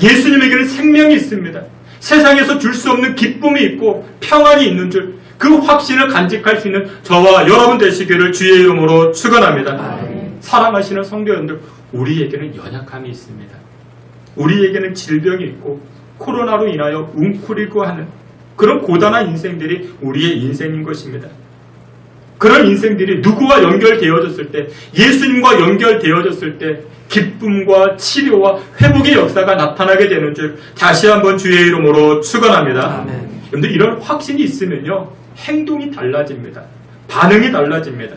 예수님에게는 생명이 있습니다. 세상에서 줄 수 없는 기쁨이 있고 평안이 있는 줄, 그 확신을 간직할 수 있는 저와 여러분 되시기를 주의 이름으로 축원합니다. 사랑하시는 성도 여러분들, 우리에게는 연약함이 있습니다. 우리에게는 질병이 있고 코로나로 인하여 웅크리고 하는 그런 고단한 인생들이 우리의 인생인 것입니다. 그런 인생들이 누구와 연결되어졌을 때, 예수님과 연결되어졌을 때 기쁨과 치료와 회복의 역사가 나타나게 되는 줄 다시 한번 주의 이름으로 축원합니다. 여러분들, 이런 확신이 있으면요, 행동이 달라집니다. 반응이 달라집니다.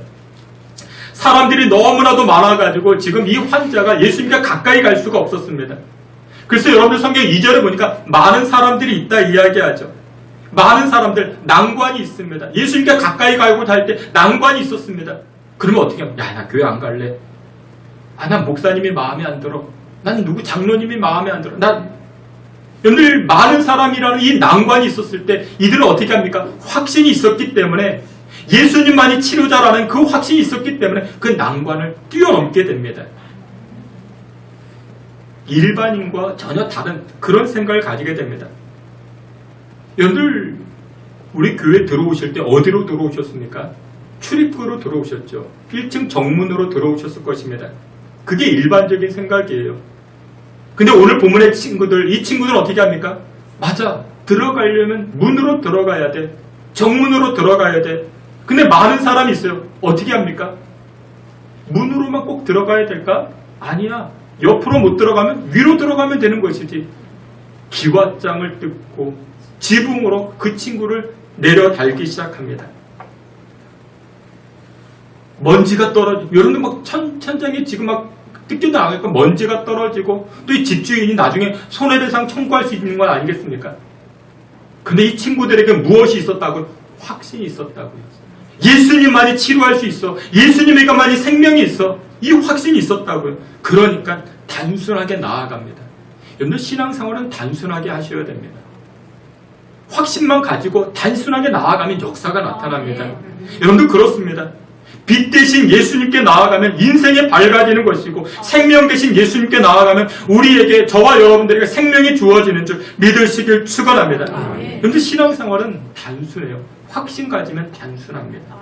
사람들이 너무나도 많아가지고 지금 이 환자가 예수님과 가까이 갈 수가 없었습니다. 그래서 여러분들 성경 2절에 보니까 많은 사람들이 있다 이야기하죠. 많은 사람들, 난관이 있습니다. 예수님께 가까이 가고자 할 때 난관이 있었습니다. 그러면 어떻게 하면, 나 교회 안 갈래. 난 목사님이 마음에 안 들어. 난 누구 장로님이 마음에 안 들어. 여러분들, 많은 사람이라는 이 난관이 있었을 때 이들은 어떻게 합니까? 확신이 있었기 때문에, 예수님만이 치료자라는 그 확신이 있었기 때문에 그 난관을 뛰어넘게 됩니다. 일반인과 전혀 다른 그런 생각을 가지게 됩니다. 여러분들, 우리 교회 들어오실 때 어디로 들어오셨습니까? 출입구로 들어오셨죠. 1층 정문으로 들어오셨을 것입니다. 그게 일반적인 생각이에요. 근데 오늘 본문의 친구들, 이 친구들은 어떻게 합니까? 맞아, 들어가려면 문으로 들어가야 돼. 정문으로 들어가야 돼. 근데 많은 사람이 있어요. 어떻게 합니까? 문으로만 꼭 들어가야 될까? 아니야. 옆으로 못 들어가면 위로 들어가면 되는 것이지. 기왓장을 뜯고 지붕으로 그 친구를 내려 달기 시작합니다. 먼지가 떨어지고, 여러분들 막 천장에 지금 막 뜯겨나가니까 먼지가 떨어지고, 또 이 집주인이 나중에 손해배상 청구할 수 있는 건 아니겠습니까? 근데 이 친구들에게 무엇이 있었다고요? 확신이 있었다고요. 예수님만이 치료할 수 있어. 예수님에게만이 생명이 있어. 이 확신이 있었다고요. 그러니까 단순하게 나아갑니다. 여러분들 신앙생활은 단순하게 하셔야 됩니다. 확신만 가지고 단순하게 나아가면 역사가 나타납니다. 여러분들 그렇습니다. 빛 대신 예수님께 나아가면 인생이 밝아지는 것이고, 생명 대신 예수님께 나아가면 우리에게, 저와 여러분들에게 생명이 주어지는 줄 믿으시길 축원합니다. 그런데 신앙생활은 단순해요. 확신 가지면 단순합니다.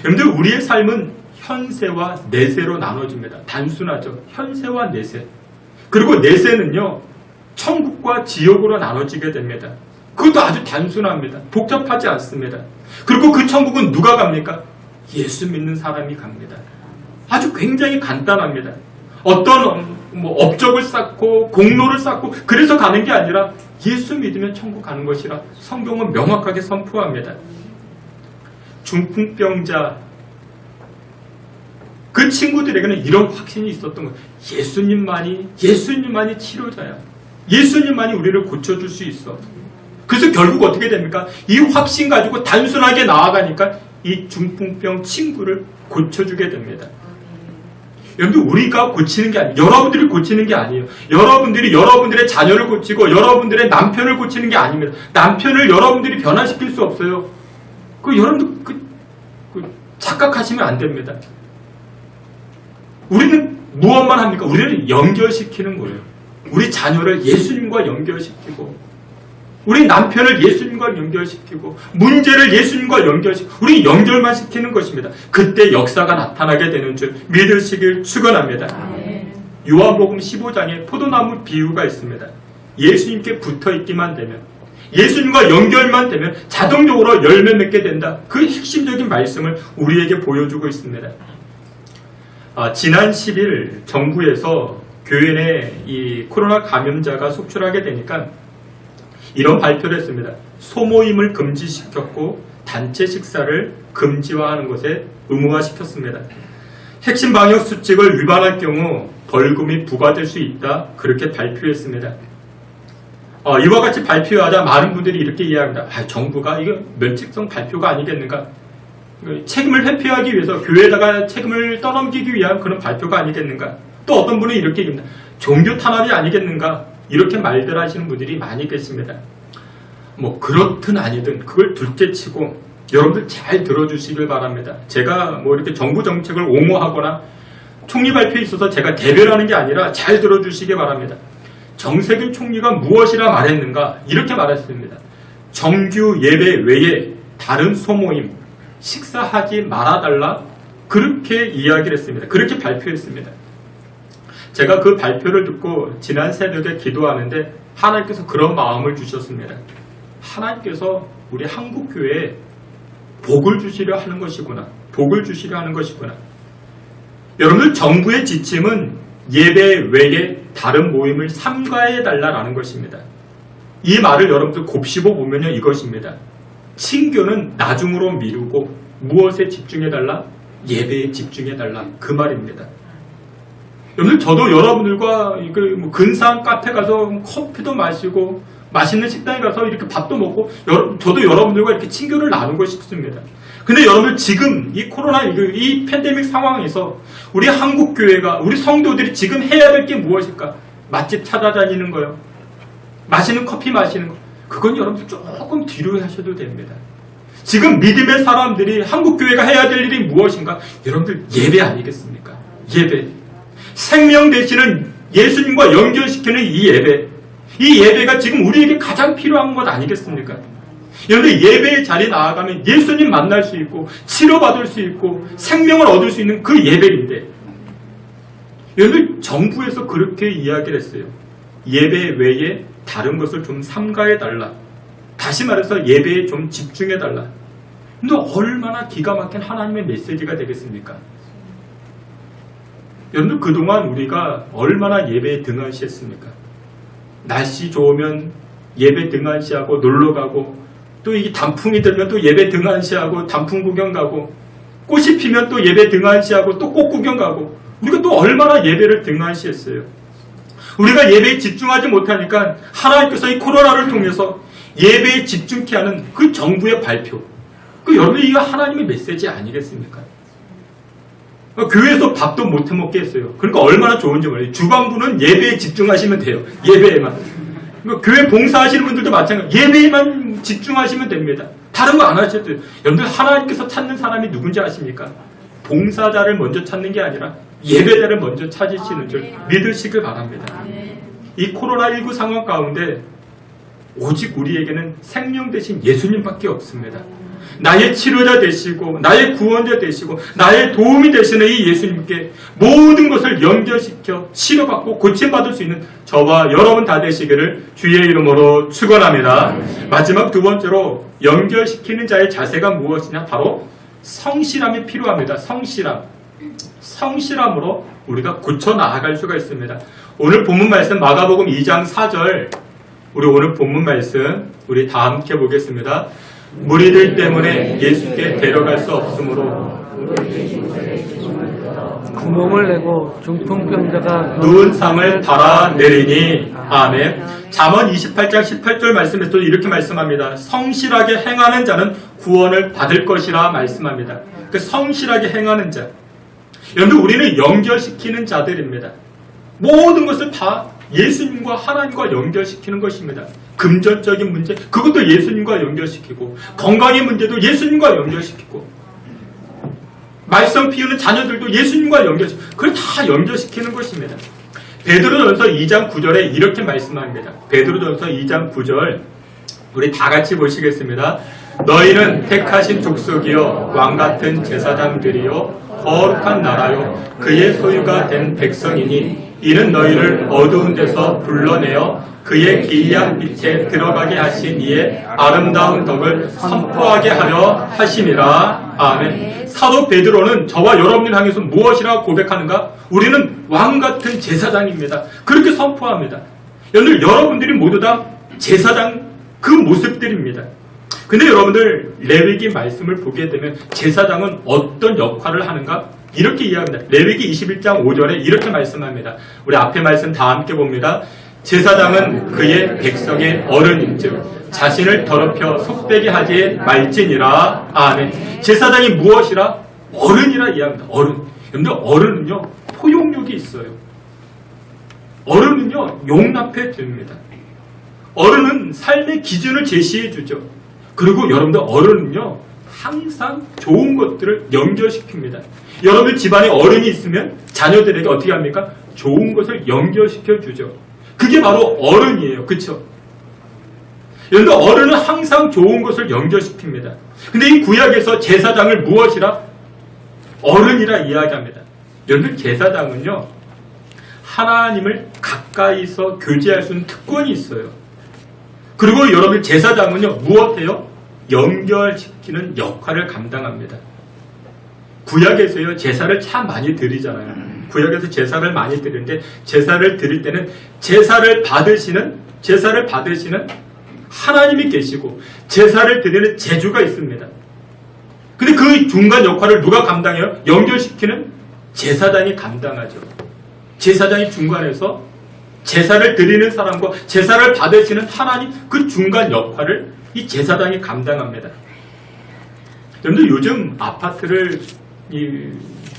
여러분들 우리의 삶은 현세와 내세로 나눠집니다. 단순하죠. 현세와 내세. 그리고 내세는요, 천국과 지옥으로 나눠지게 됩니다. 그것도 아주 단순합니다. 복잡하지 않습니다. 그리고 그 천국은 누가 갑니까? 예수 믿는 사람이 갑니다. 아주 굉장히 간단합니다. 어떤 업적을 쌓고 공로를 쌓고 그래서 가는 게 아니라 예수 믿으면 천국 가는 것이라 성경은 명확하게 선포합니다. 중풍병자, 그 친구들에게는 이런 확신이 있었던 거예요. 예수님만이 치료자야. 예수님만이 우리를 고쳐줄 수 있어. 그래서 결국 어떻게 됩니까? 이 확신 가지고 단순하게 나아가니까 이 중풍병 친구를 고쳐주게 됩니다. 여러분들 우리가 고치는 게 아니에요. 여러분들이 고치는 게 아니에요. 여러분들이 여러분들의 자녀를 고치고 여러분들의 남편을 고치는 게 아닙니다. 남편을 여러분들이 변화시킬 수 없어요. 여러분들 착각하시면 안 됩니다. 우리는 무엇만 합니까? 우리를 연결시키는 거예요. 우리 자녀를 예수님과 연결시키고, 우리 남편을 예수님과 연결시키고, 문제를 예수님과 연결시키고, 우리 연결만 시키는 것입니다. 그때 역사가 나타나게 되는 줄 믿으시길 축원합니다. 요한복음 15장에 포도나무 비유가 있습니다. 예수님께 붙어있기만 되면, 예수님과 연결만 되면 자동적으로 열매 맺게 된다. 그 핵심적인 말씀을 우리에게 보여주고 있습니다. 지난 10일 정부에서 교회 내 이 코로나 감염자가 속출하게 되니까 이런 발표를 했습니다. 소모임을 금지시켰고 단체 식사를 금지화하는 것에 의무화시켰습니다. 핵심 방역 수칙을 위반할 경우 벌금이 부과될 수 있다. 그렇게 발표했습니다. 이와 같이 발표하자 많은 분들이 이렇게 이야기합니다. 정부가 이거 면책성 발표가 아니겠는가? 책임을 회피하기 위해서 교회에다가 책임을 떠넘기기 위한 그런 발표가 아니겠는가? 또 어떤 분은 이렇게 얘기합니다. 종교 탄압이 아니겠는가? 이렇게 말들 하시는 분들이 많이 계십니다. 그렇든 아니든 그걸 둘째치고 여러분들 잘 들어주시길 바랍니다. 제가 이렇게 정부 정책을 옹호하거나 총리 발표에 있어서 제가 대변하는 게 아니라 잘 들어주시기 바랍니다. 정세균 총리가 무엇이라 말했는가? 이렇게 말했습니다. 정규 예배 외에 다른 소모임, 식사하지 말아달라. 그렇게 이야기를 했습니다. 그렇게 발표했습니다. 제가 그 발표를 듣고 지난 새벽에 기도하는데 하나님께서 그런 마음을 주셨습니다. 하나님께서 우리 한국교회에 복을 주시려 하는 것이구나. 복을 주시려 하는 것이구나. 여러분들 정부의 지침은 예배 외에 다른 모임을 삼가해달라는 것입니다. 이 말을 여러분들 곱씹어 보면요, 이것입니다. 친교는 나중으로 미루고 무엇에 집중해달라? 예배에 집중해달라. 그 말입니다. 여러분들 저도 여러분들과 근사한 카페 가서 커피도 마시고 맛있는 식당에 가서 이렇게 밥도 먹고 저도 여러분들과 이렇게 친교를 나누고 싶습니다. 근데 여러분들 지금 이 코로나 이 팬데믹 상황에서 우리 한국교회가 우리 성도들이 지금 해야 될 게 무엇일까? 맛집 찾아다니는 거요. 맛있는 커피 마시는 거. 그건 여러분들 조금 뒤로 하셔도 됩니다. 지금 믿음의 사람들이 한국교회가 해야 될 일이 무엇인가? 여러분들 예배 아니겠습니까? 예배. 생명 되시는 예수님과 연결시키는 이 예배. 이 예배가 지금 우리에게 가장 필요한 것 아니겠습니까? 여러분들 예배의 자리에 나아가면 예수님 만날 수 있고 치료받을 수 있고 생명을 얻을 수 있는 그 예배인데, 여러분들 정부에서 그렇게 이야기를 했어요. 예배 외에 다른 것을 좀 삼가해달라. 다시 말해서 예배에 좀 집중해달라. 근데 얼마나 기가 막힌 하나님의 메시지가 되겠습니까? 여러분들 그동안 우리가 얼마나 예배에 등한시했습니까? 날씨 좋으면 예배 등한시하고 놀러가고, 또 이 단풍이 들면 또 예배 등한시하고 단풍 구경 가고, 꽃이 피면 또 예배 등한시하고 또 꽃 구경 가고, 우리가 또 얼마나 예배를 등한시했어요. 우리가 예배에 집중하지 못하니까 하나님께서 이 코로나를 통해서 예배에 집중케 하는 그 정부의 발표, 여러분 이거 하나님의 메시지 아니겠습니까? 교회에서 밥도 못 해먹게 했어요. 그러니까 얼마나 좋은지 몰라요. 주방부는 예배에 집중하시면 돼요. 예배에만. 교회 봉사하시는 분들도 마찬가지. 예배에만 집중하시면 됩니다. 다른 거 안 하셔도 돼요. 여러분들 하나님께서 찾는 사람이 누군지 아십니까? 봉사자를 먼저 찾는 게 아니라 예배자를 먼저 찾으시는 줄 믿으시길 바랍니다. 이 코로나19 상황 가운데 오직 우리에게는 생명 대신 예수님밖에 없습니다. 나의 치료자 되시고 나의 구원자 되시고 나의 도움이 되시는 이 예수님께 모든 것을 연결시켜 치료받고 고침받을 수 있는 저와 여러분 다 되시기를 주의 이름으로 축원합니다. 마지막 두 번째로 연결시키는 자의 자세가 무엇이냐? 바로 성실함이 필요합니다. 성실함으로 우리가 고쳐 나아갈 수가 있습니다. 오늘 본문 말씀 마가복음 2장 4절, 우리 오늘 본문 말씀 우리 다 함께 보겠습니다. 무리들 때문에 예수께 데려갈 수 없으므로 구멍을 내고 중풍병자가 누운 상을 달아내리니. 아멘. 잠언 28장 18절 말씀에서도 이렇게 말씀합니다. 성실하게 행하는 자는 구원을 받을 것이라 말씀합니다. 그 성실하게 행하는 자, 여러분 우리는 연결시키는 자들입니다. 모든 것을 다 예수님과 하나님과 연결시키는 것입니다. 금전적인 문제, 그것도 예수님과 연결시키고, 건강의 문제도 예수님과 연결시키고, 말썽 피우는 자녀들도 예수님과 연결시키고, 그걸 다 연결시키는 것입니다. 베드로전서 2장 9절에 이렇게 말씀합니다. 베드로전서 2장 9절 우리 다 같이 보시겠습니다. 너희는 택하신 족속이요 왕같은 제사장들이요 거룩한 나라요 그의 소유가 된 백성이니 이는 너희를 어두운 데서 불러내어 그의 기이한 빛에 들어가게 하신 이의 아름다운 덕을 선포하게 하려 하심이라. 아멘. 사도 베드로는 저와 여러분을 향해서 무엇이라고 고백하는가? 우리는 왕같은 제사장입니다. 그렇게 선포합니다. 여러분들이 모두 다 제사장 그 모습들입니다. 근데 여러분들 레위기 말씀을 보게 되면 제사장은 어떤 역할을 하는가? 이렇게 이야기합니다. 레위기 21장 5절에 이렇게 말씀합니다. 우리 앞에 말씀 다 함께 봅니다. 제사장은 그의 백성의 어른인즉 자신을 더럽혀 속되게 하지 말지니라. 아멘. 제사장이 무엇이라? 어른이라 이야기합니다. 어른. 근데 어른은요 포용력이 있어요. 어른은요 용납해 줍니다. 어른은 삶의 기준을 제시해 주죠. 그리고 여러분들 어른은요 항상 좋은 것들을 연결시킵니다. 여러분들 집안에 어른이 있으면 자녀들에게 어떻게 합니까? 좋은 것을 연결시켜 주죠. 그게 바로 어른이에요. 그렇죠? 여러분들 어른은 항상 좋은 것을 연결시킵니다. 근데 이 구약에서 제사장을 무엇이라? 어른이라 이야기합니다. 여러분들 제사장은요 하나님을 가까이서 교제할 수 있는 특권이 있어요. 그리고 여러분 제사장은요 무엇해요? 연결시키는 역할을 감당합니다. 구약에서요 제사를 참 많이 드리잖아요. 구약에서 제사를 많이 드리는데 제사를 드릴 때는 제사를 받으시는 하나님이 계시고 제사를 드리는 제주가 있습니다. 근데 그 중간 역할을 누가 감당해요? 연결시키는 제사장이 감당하죠. 제사장이 중간에서 제사를 드리는 사람과 제사를 받으시는 하나님 그 중간 역할을 이 제사장이 감당합니다. 여러분들 요즘 아파트를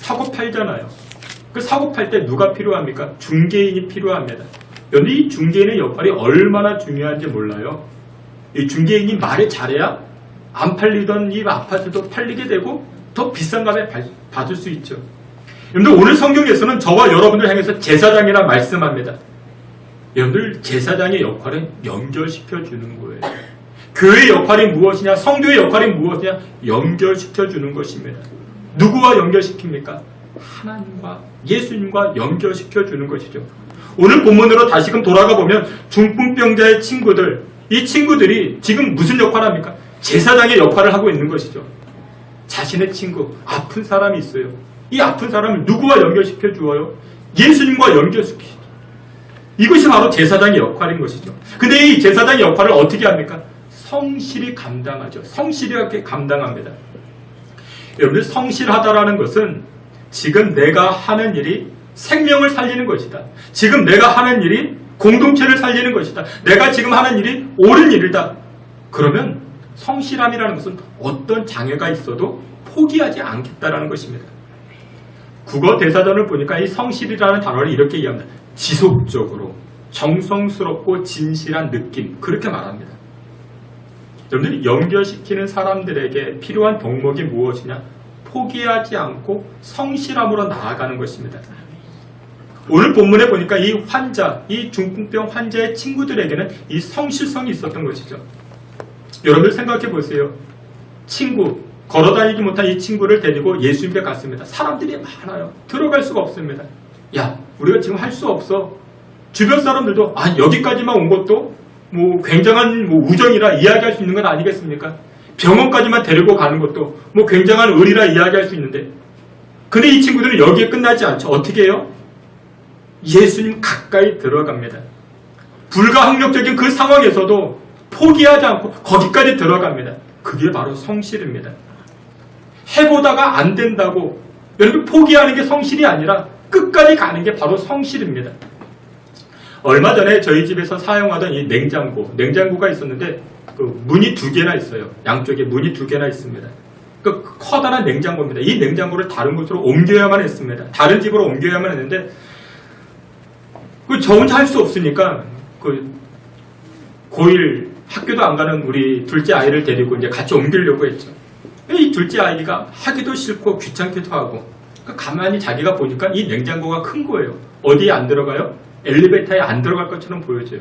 사고 팔잖아요. 그 사고 팔 때 누가 필요합니까? 중개인이 필요합니다. 여러분 이 중개인의 역할이 얼마나 중요한지 몰라요. 이 중개인이 말을 잘해야 안 팔리던 이 아파트도 팔리게 되고 더 비싼 값에 받을 수 있죠. 여러분들 오늘 성경에서는 저와 여러분들 향해서 제사장이라 말씀합니다. 여러분들 제사장의 역할은 연결시켜 주는 거예요. 교회의 역할이 무엇이냐? 성도의 역할이 무엇이냐? 연결시켜 주는 것입니다. 누구와 연결시킵니까? 하나님과 예수님과 연결시켜 주는 것이죠. 오늘 본문으로 다시금 돌아가 보면 중풍병자의 친구들, 이 친구들이 지금 무슨 역할을 합니까? 제사장의 역할을 하고 있는 것이죠. 자신의 친구, 아픈 사람이 있어요. 이 아픈 사람을 누구와 연결시켜 주어요? 예수님과 연결시키죠. 이것이 바로 제사장의 역할인 것이죠. 근데 이 제사장의 역할을 어떻게 합니까? 성실히 감당하죠. 성실하게 감당합니다. 여러분들, 성실하다라는 것은 지금 내가 하는 일이 생명을 살리는 것이다. 지금 내가 하는 일이 공동체를 살리는 것이다. 내가 지금 하는 일이 옳은 일이다. 그러면 성실함이라는 것은 어떤 장애가 있어도 포기하지 않겠다라는 것입니다. 국어 대사전을 보니까 이 성실이라는 단어를 이렇게 이해합니다. 지속적으로 정성스럽고 진실한 느낌, 그렇게 말합니다. 여러분들이 연결시키는 사람들에게 필요한 덕목이 무엇이냐? 포기하지 않고 성실함으로 나아가는 것입니다. 오늘 본문에 보니까 이 환자, 이 중풍병 환자의 친구들에게는 이 성실성이 있었던 것이죠. 여러분들 생각해 보세요. 친구, 걸어다니지 못한 이 친구를 데리고 예수님께 갔습니다. 사람들이 많아요. 들어갈 수가 없습니다. 야, 우리가 지금 할 수 없어. 주변 사람들도 여기까지만 온 것도 뭐 굉장한 우정이라 이야기할 수 있는 건 아니겠습니까? 병원까지만 데리고 가는 것도 뭐 굉장한 의리라 이야기할 수 있는데, 근데 이 친구들은 여기에 끝나지 않죠. 어떻게 해요? 예수님 가까이 들어갑니다. 불가항력적인 그 상황에서도 포기하지 않고 거기까지 들어갑니다. 그게 바로 성실입니다. 해보다가 안 된다고 여러분 포기하는 게 성실이 아니라 끝까지 가는 게 바로 성실입니다. 얼마 전에 저희 집에서 사용하던 이 냉장고가 있었는데 그 문이 2개나 있어요. 양쪽에 문이 2개나 있습니다. 그 커다란 냉장고입니다. 이 냉장고를 다른 곳으로 옮겨야만 했습니다. 다른 집으로 옮겨야만 했는데 저 혼자 할 수 없으니까 고1 학교도 안 가는 우리 둘째 아이를 데리고 이제 같이 옮기려고 했죠. 이 둘째 아이가 하기도 싫고 귀찮기도 하고 가만히 자기가 보니까 이 냉장고가 큰 거예요. 어디에 안 들어가요? 엘리베이터에 안 들어갈 것처럼 보여져요.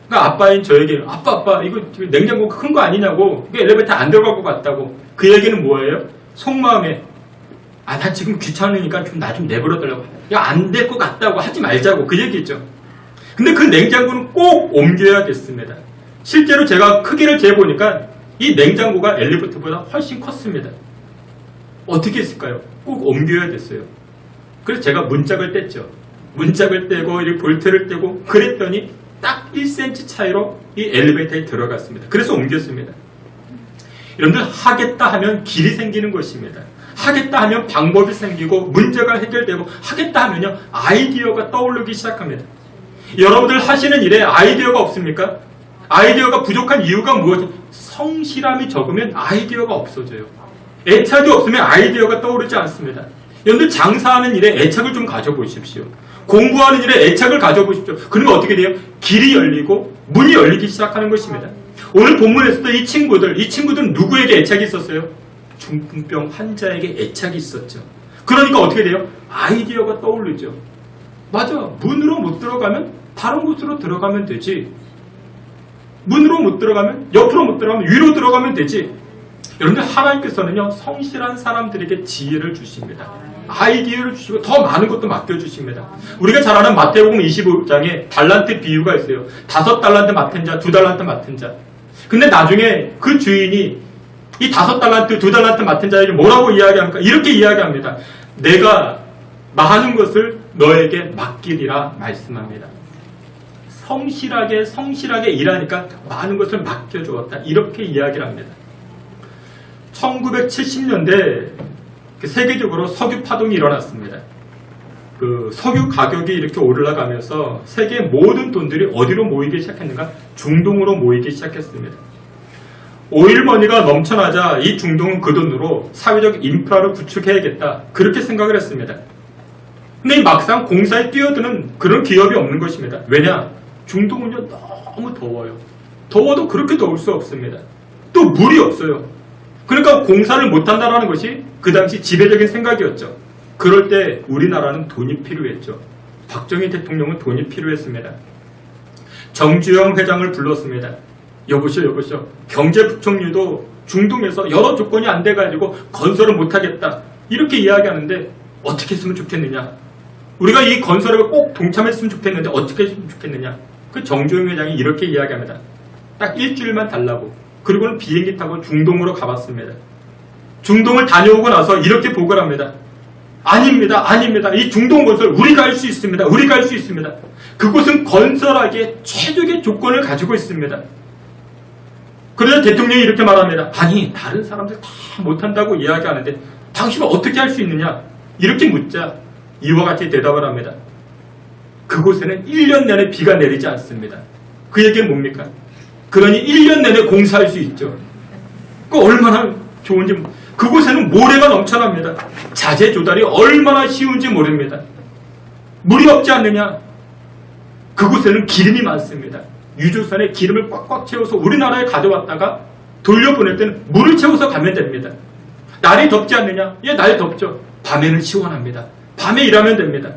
그러니까 아빠인 저에게 아빠 이거 냉장고 큰 거 아니냐고, 이게 엘리베이터에 안 들어갈 것 같다고. 그 얘기는 뭐예요? 속마음에 나 지금 귀찮으니까 나 좀 내버려 달라고. 안 될 것 같다고 하지 말자고, 그 얘기죠. 근데 그 냉장고는 꼭 옮겨야 됐습니다. 실제로 제가 크기를 재보니까 이 냉장고가 엘리베이터보다 훨씬 컸습니다. 어떻게 했을까요? 꼭 옮겨야 됐어요. 그래서 제가 문짝을 뗐죠. 문짝을 떼고 이 볼트를 떼고 그랬더니 딱 1cm 차이로 이 엘리베이터에 들어갔습니다. 그래서 옮겼습니다. 여러분들, 하겠다 하면 길이 생기는 것입니다. 하겠다 하면 방법이 생기고 문제가 해결되고, 하겠다 하면요 아이디어가 떠오르기 시작합니다. 여러분들 하시는 일에 아이디어가 없습니까? 아이디어가 부족한 이유가 무엇이냐? 성실함이 적으면 아이디어가 없어져요. 애착이 없으면 아이디어가 떠오르지 않습니다. 여러분들, 장사하는 일에 애착을 좀 가져보십시오. 공부하는 일에 애착을 가져보십시오. 그러면 어떻게 돼요? 길이 열리고 문이 열리기 시작하는 것입니다. 오늘 본문에서도 이 친구들은 누구에게 애착이 있었어요? 중풍병 환자에게 애착이 있었죠. 그러니까 어떻게 돼요? 아이디어가 떠오르죠. 맞아. 문으로 못 들어가면 다른 곳으로 들어가면 되지. 문으로 못 들어가면 옆으로 못 들어가면 위로 들어가면 되지. 여러분들, 하나님께서는요 성실한 사람들에게 지혜를 주십니다. 아이디어를 주시고 더 많은 것도 맡겨주십니다. 우리가 잘 아는 마태복음 25장에 달란트 비유가 있어요. 5달란트 맡은 자, 2달란트 맡은 자. 근데 나중에 그 주인이 이 5달란트, 2달란트 맡은 자에게 뭐라고 이야기합니까? 이렇게 이야기합니다. 내가 많은 것을 너에게 맡기리라 말씀합니다. 성실하게 일하니까 많은 것을 맡겨주었다. 이렇게 이야기를 합니다. 1970년대 세계적으로 석유 파동이 일어났습니다. 그 석유 가격이 이렇게 올라가면서 세계의 모든 돈들이 어디로 모이기 시작했는가? 중동으로 모이기 시작했습니다. 오일머니가 넘쳐나자 이 중동은 그 돈으로 사회적 인프라를 구축해야겠다. 그렇게 생각을 했습니다. 근데 막상 공사에 뛰어드는 그런 기업이 없는 것입니다. 왜냐? 중동은요 너무 더워요. 더워도 그렇게 더울 수 없습니다. 또 물이 없어요. 그러니까 공사를 못한다는 것이 그 당시 지배적인 생각이었죠. 그럴 때 우리나라는 돈이 필요했죠. 박정희 대통령은 돈이 필요했습니다. 정주영 회장을 불렀습니다. 여보시오. 경제부총리도 중동에서 여러 조건이 안 돼가지고 건설을 못하겠다. 이렇게 이야기하는데 어떻게 했으면 좋겠느냐. 우리가 이 건설에 꼭 동참했으면 좋겠는데 어떻게 했으면 좋겠느냐. 그 정주영 회장이 이렇게 이야기합니다. 딱 일주일만 달라고. 그리고는 비행기 타고 중동으로 가봤습니다. 중동을 다녀오고 나서 이렇게 보고를 합니다. 아닙니다. 아닙니다. 이 중동 건설 우리가 할 수 있습니다. 우리가 할 수 있습니다. 그곳은 건설하기에 최적의 조건을 가지고 있습니다. 그래서 대통령이 이렇게 말합니다. 아니, 다른 사람들 다 못한다고 이야기하는데 당신은 어떻게 할 수 있느냐? 이렇게 묻자 이와 같이 대답을 합니다. 그곳에는 1년 내내 비가 내리지 않습니다. 그 얘기는 뭡니까? 그러니 1년 내내 공사할 수 있죠. 그 얼마나 좋은지. 그곳에는 모래가 넘쳐납니다. 자재 조달이 얼마나 쉬운지 모릅니다. 물이 없지 않느냐? 그곳에는 기름이 많습니다. 유조선에 기름을 꽉꽉 채워서 우리나라에 가져왔다가 돌려보낼 때는 물을 채워서 가면 됩니다. 날이 덥지 않느냐? 예, 날 덥죠. 밤에는 시원합니다. 밤에 일하면 됩니다.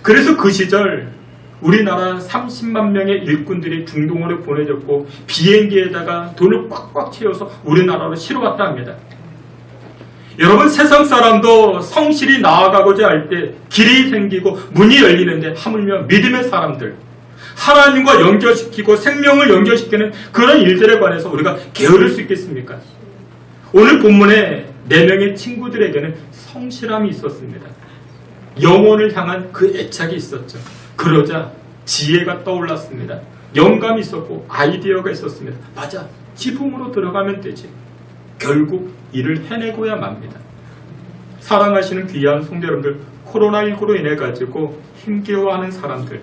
그래서 그 시절 우리나라 30만 명의 일꾼들이 중동으로 보내졌고 비행기에다가 돈을 꽉꽉 채워서 우리나라로 실어왔다 합니다. 여러분, 세상 사람도 성실히 나아가고자 할 때 길이 생기고 문이 열리는데 하물며 믿음의 사람들, 하나님과 연결시키고 생명을 연결시키는 그런 일들에 관해서 우리가 게으를 수 있겠습니까? 오늘 본문에 4명의 친구들에게는 성실함이 있었습니다. 영혼을 향한 그 애착이 있었죠. 그러자 지혜가 떠올랐습니다. 영감이 있었고 아이디어가 있었습니다. 맞아, 지붕으로 들어가면 되지. 결국 일을 해내고야 맙니다. 사랑하시는 귀한 성도 여러분들, 코로나19로 인해 가지고 힘겨워하는 사람들,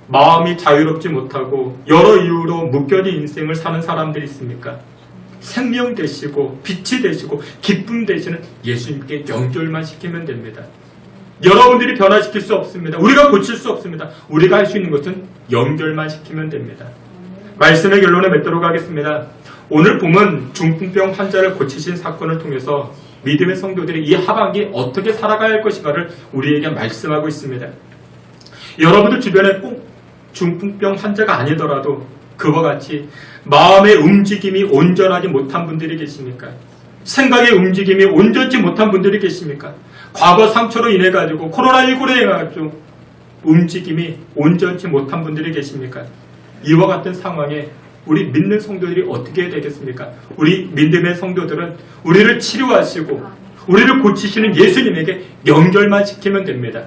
마음이 자유롭지 못하고 여러 이유로 묶여진 인생을 사는 사람들이 있습니까? 생명 되시고 빛이 되시고 기쁨 되시는 예수님께 연결만 시키면 됩니다. 여러분들이 변화시킬 수 없습니다. 우리가 고칠 수 없습니다. 우리가 할 수 있는 것은 연결만 시키면 됩니다. 말씀의 결론을 맺도록 하겠습니다. 오늘 본문 중풍병 환자를 고치신 사건을 통해서 믿음의 성도들이 이 하반기 어떻게 살아가야 할 것인가를 우리에게 말씀하고 있습니다. 여러분들 주변에 꼭 중풍병 환자가 아니더라도 그와 같이 마음의 움직임이 온전하지 못한 분들이 계십니까? 생각의 움직임이 온전치 못한 분들이 계십니까? 과거 상처로 인해 가지고 코로나19로 인해 가지고 움직임이 온전치 못한 분들이 계십니까? 이와 같은 상황에 우리 믿는 성도들이 어떻게 해야 되겠습니까? 우리 믿음의 성도들은 우리를 치료하시고 우리를 고치시는 예수님에게 연결만 시키면 됩니다.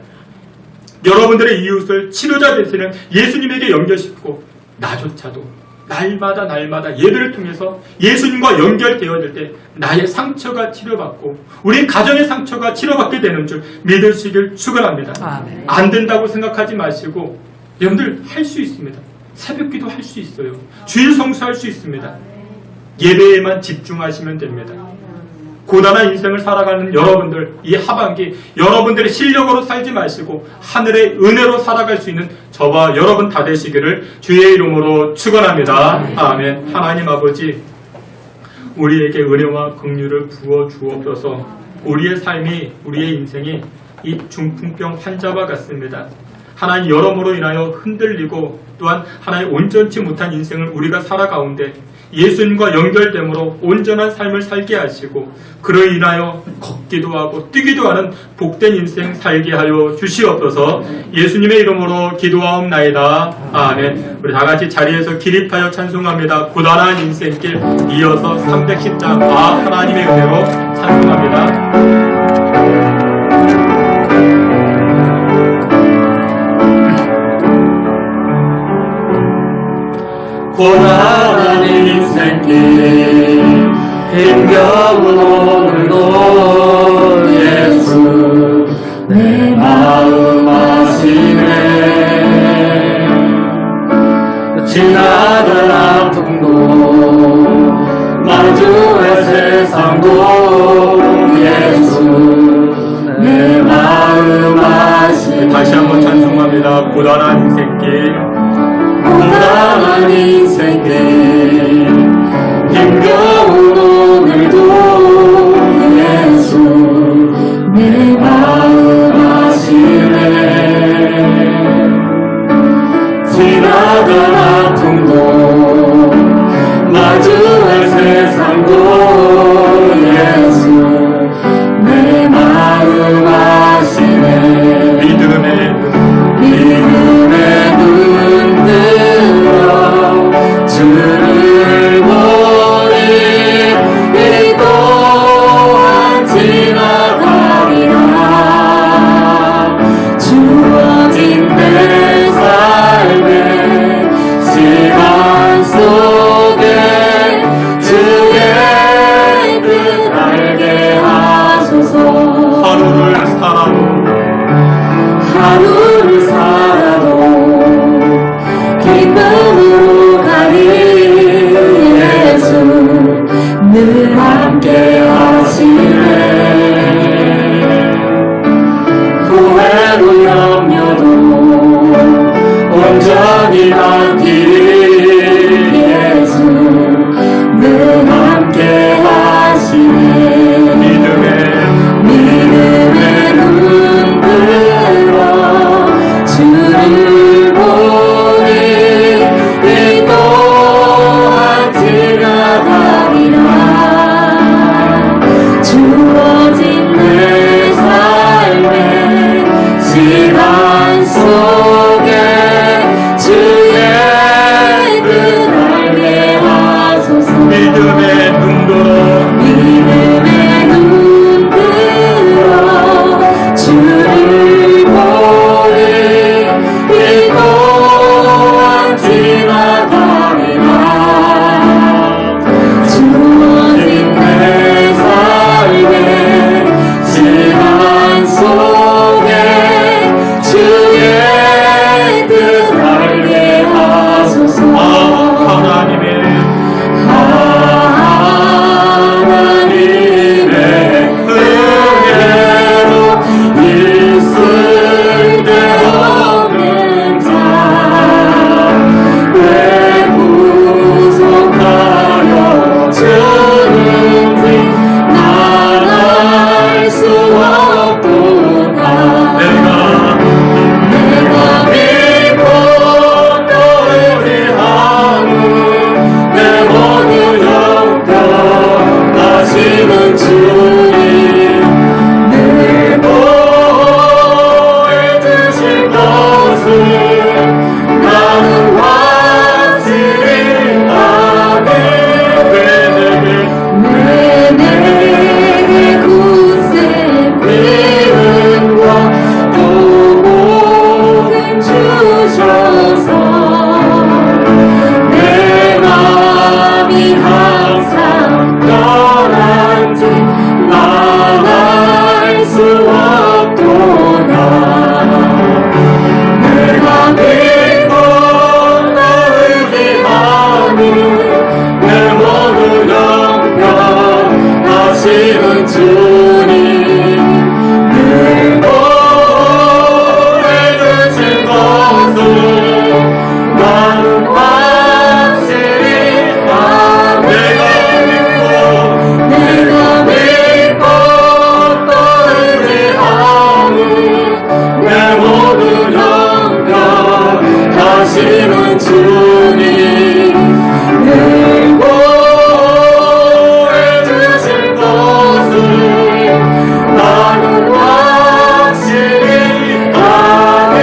여러분들의 이웃을 치료자 되시는 예수님에게 연결시키고 나조차도 날마다 예배를 통해서 예수님과 연결되어질 때 나의 상처가 치료받고 우리 가정의 상처가 치료받게 되는 줄 믿으시길 축원합니다. 안 된다고 생각하지 마시고 여러분들 할 수 있습니다. 새벽기도 할 수 있어요. 주일 성수할 수 있습니다. 예배에만 집중하시면 됩니다. 고단한 인생을 살아가는 여러분들, 이 하반기 여러분들의 실력으로 살지 마시고 하늘의 은혜로 살아갈 수 있는 저와 여러분 다 되시기를 주의 이름으로 축원합니다. 아멘. 하나님 아버지, 우리에게 은혜와 긍휼을 부어 주옵소서. 우리의 삶이, 우리의 인생이 이 중풍병 환자와 같습니다. 하나님, 여러모로 인하여 흔들리고 또한 하나님 온전치 못한 인생을 우리가 살아가운데 예수님과 연결됨으로 온전한 삶을 살게 하시고 그로 인하여 걷기도 하고 뛰기도 하는 복된 인생 살게 하여 주시옵소서. 예수님의 이름으로 기도하옵나이다. 아멘. 우리 다같이 자리에서 기립하여 찬송합니다. 고단한 인생길 이어서 310장 하나님의 은혜로 찬송합니다. 고단한 인생길 힘겨운 오늘도 예수 내 마음 아시네. 지나간 아픔도 마주할 세상도 예수 내 마음 아시네. 다시 한번 찬송합니다. 고단한 인생길 고단한 인생길 힘겨운 오늘도 예수 내 마음 아시네. 지나간 아픔도 마주할 세상도 예수 내 마음 아시네. 믿음의 눈 들어 함께 하시네. 후회로 염려도 온전히 맡기리 예수 늘 함께 하시네. 믿음의 눈 들어 주를 보니 이 또한 지나가리라. 주어진 내 삶의 시간 속에 주의 뜻 알게 하소서. 믿음의 눈 들어 믿음의 눈 들어 주를 보니 이 또한 지나가리라. 주어진 내 삶의 시간 속에 주의 뜻 알게 하소서. 하나님의 하나님의 은혜로 있을 데 없는 자 왜 부족하여 주는지 난 알 수 없도다. 내가 믿고 또 의지하는 내 모든 형편하시는 주님 늘 보여주실 것을 나는 확실히 아네. 왜 내게 굳센 비은과 또 복을 주셔서 내 마음이 항상 떠난지 난 알 수 없도다. 내가 믿고 나 의지하는 내 모든 형편 하시는 주님 늘 보여주실 것을 나는 확실히 아네. 내가 믿고 또 의지하는 내 모든 형편 하시는 주님 늘 보여주실 것을 나는 확실히 아네.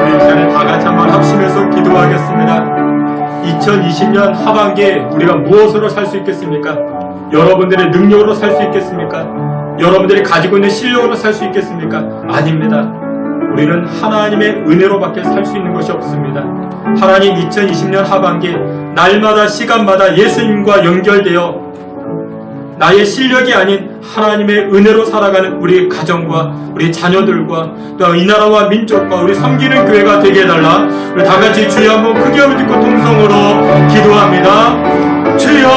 우리 이제는 다 같이 한번 합심해서 기도하겠습니다. 2020년 하반기에 우리가 무엇으로 살 수 있겠습니까? 여러분들의 능력으로 살 수 있겠습니까? 여러분들이 가지고 있는 실력으로 살 수 있겠습니까? 아닙니다. 우리는 하나님의 은혜로밖에 살 수 있는 것이 없습니다. 하나님 2020년 하반기에 날마다 시간마다 예수님과 연결되어 나의 실력이 아닌 하나님의 은혜로 살아가는 우리 가정과 우리 자녀들과 또 이 나라와 민족과 우리 섬기는 교회가 되게 해달라. 우리 다 같이 주여 한번 크게 외치고 통성으로 기도합니다. 주여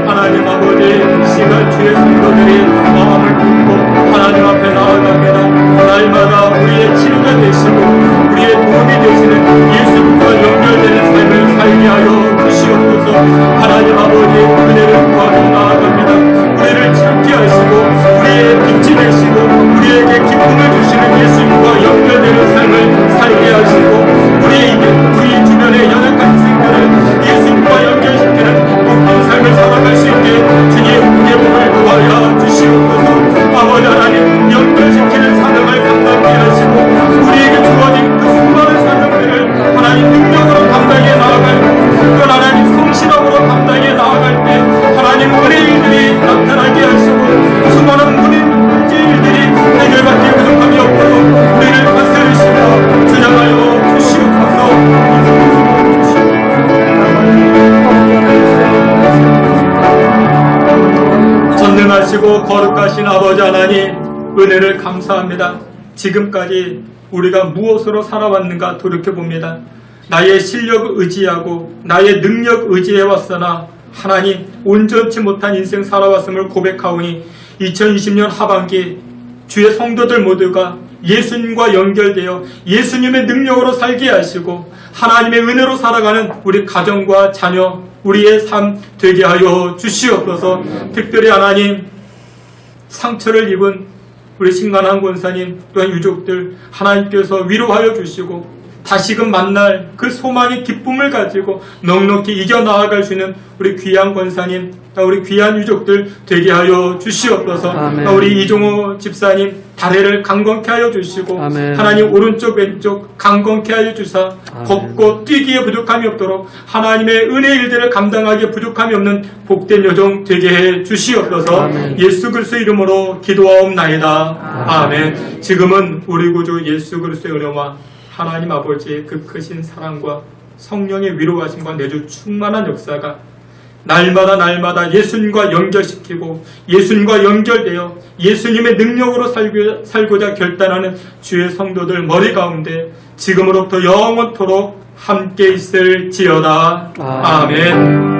하나님 아버지 시간 주의 성도들이 마음을 품고 하나님 앞에 나아갑니다. 날마다 우리의 치료가 되시고 우리의 도움이 되시는 예수님과 연결되는 삶을 살게 하여 주시옵소서. 하나님 아버지 은혜를 구하며 나아갑니다. 우리를 찾게 하시고 우리의 빛이 되시고 우리에게 기쁨을 주시는 예수님과 연결되는 삶을 살게 하시고 우리 주변의 연약한 인생들을 예수님과 연결시키는 복된 삶을 살아갈 수 있게 주님 예복을 구하여 주시옵소서. 아버지 하나님 연결시키는 사명을 감당케 하시고 우리에게 주어진 그 수많은 사명들을 하나님 능력으로 감당해 나아갈 그 하나님 성실함으로 감당해 나아갈 때 하나님 은혜의 일들이 나타나게 하시고 수많은 문제일들이 해결받기 부족함이 없도록 우리를 다스리시며 주장하여 주시옵소서. 전능하시고 거룩하신 아버지 하나님 은혜를 감사합니다. 지금까지 우리가 무엇으로 살아왔는가 돌이켜봅니다. 나의 실력을 의지하고 나의 능력 의지해왔으나 하나님 온전치 못한 인생 살아왔음을 고백하오니 2020년 하반기 주의 성도들 모두가 예수님과 연결되어 예수님의 능력으로 살게 하시고 하나님의 은혜로 살아가는 우리 가정과 자녀 우리의 삶 되게 하여 주시옵소서. 특별히 하나님 상처를 입은 우리 신간한 권사님 또한 유족들 하나님께서 위로하여 주시고 다시금 만날 그 소망의 기쁨을 가지고 넉넉히 이겨나아갈 수 있는 우리 귀한 권사님, 우리 귀한 유족들 되게 하여 주시옵소서. 아멘. 우리 이종호 집사님 다리를 강건케 하여 주시고 아멘. 하나님 오른쪽 왼쪽 강건케 하여 주사 아멘. 걷고 뛰기에 부족함이 없도록 하나님의 은혜 일들을 감당하기에 부족함이 없는 복된 여정 되게 해 주시옵소서. 아멘. 예수 그리스도의 이름으로 기도하옵나이다. 아멘. 지금은 우리 구주 예수 그리스도의 은혜와 하나님 아버지의 그 크신 사랑과 성령의 위로하심과 내주 충만한 역사가 날마다 예수님과 연결시키고 예수님과 연결되어 예수님의 능력으로 살고자 결단하는 주의 성도들 머리 가운데 지금으로부터 영원토록 함께 있을지어다. 아멘.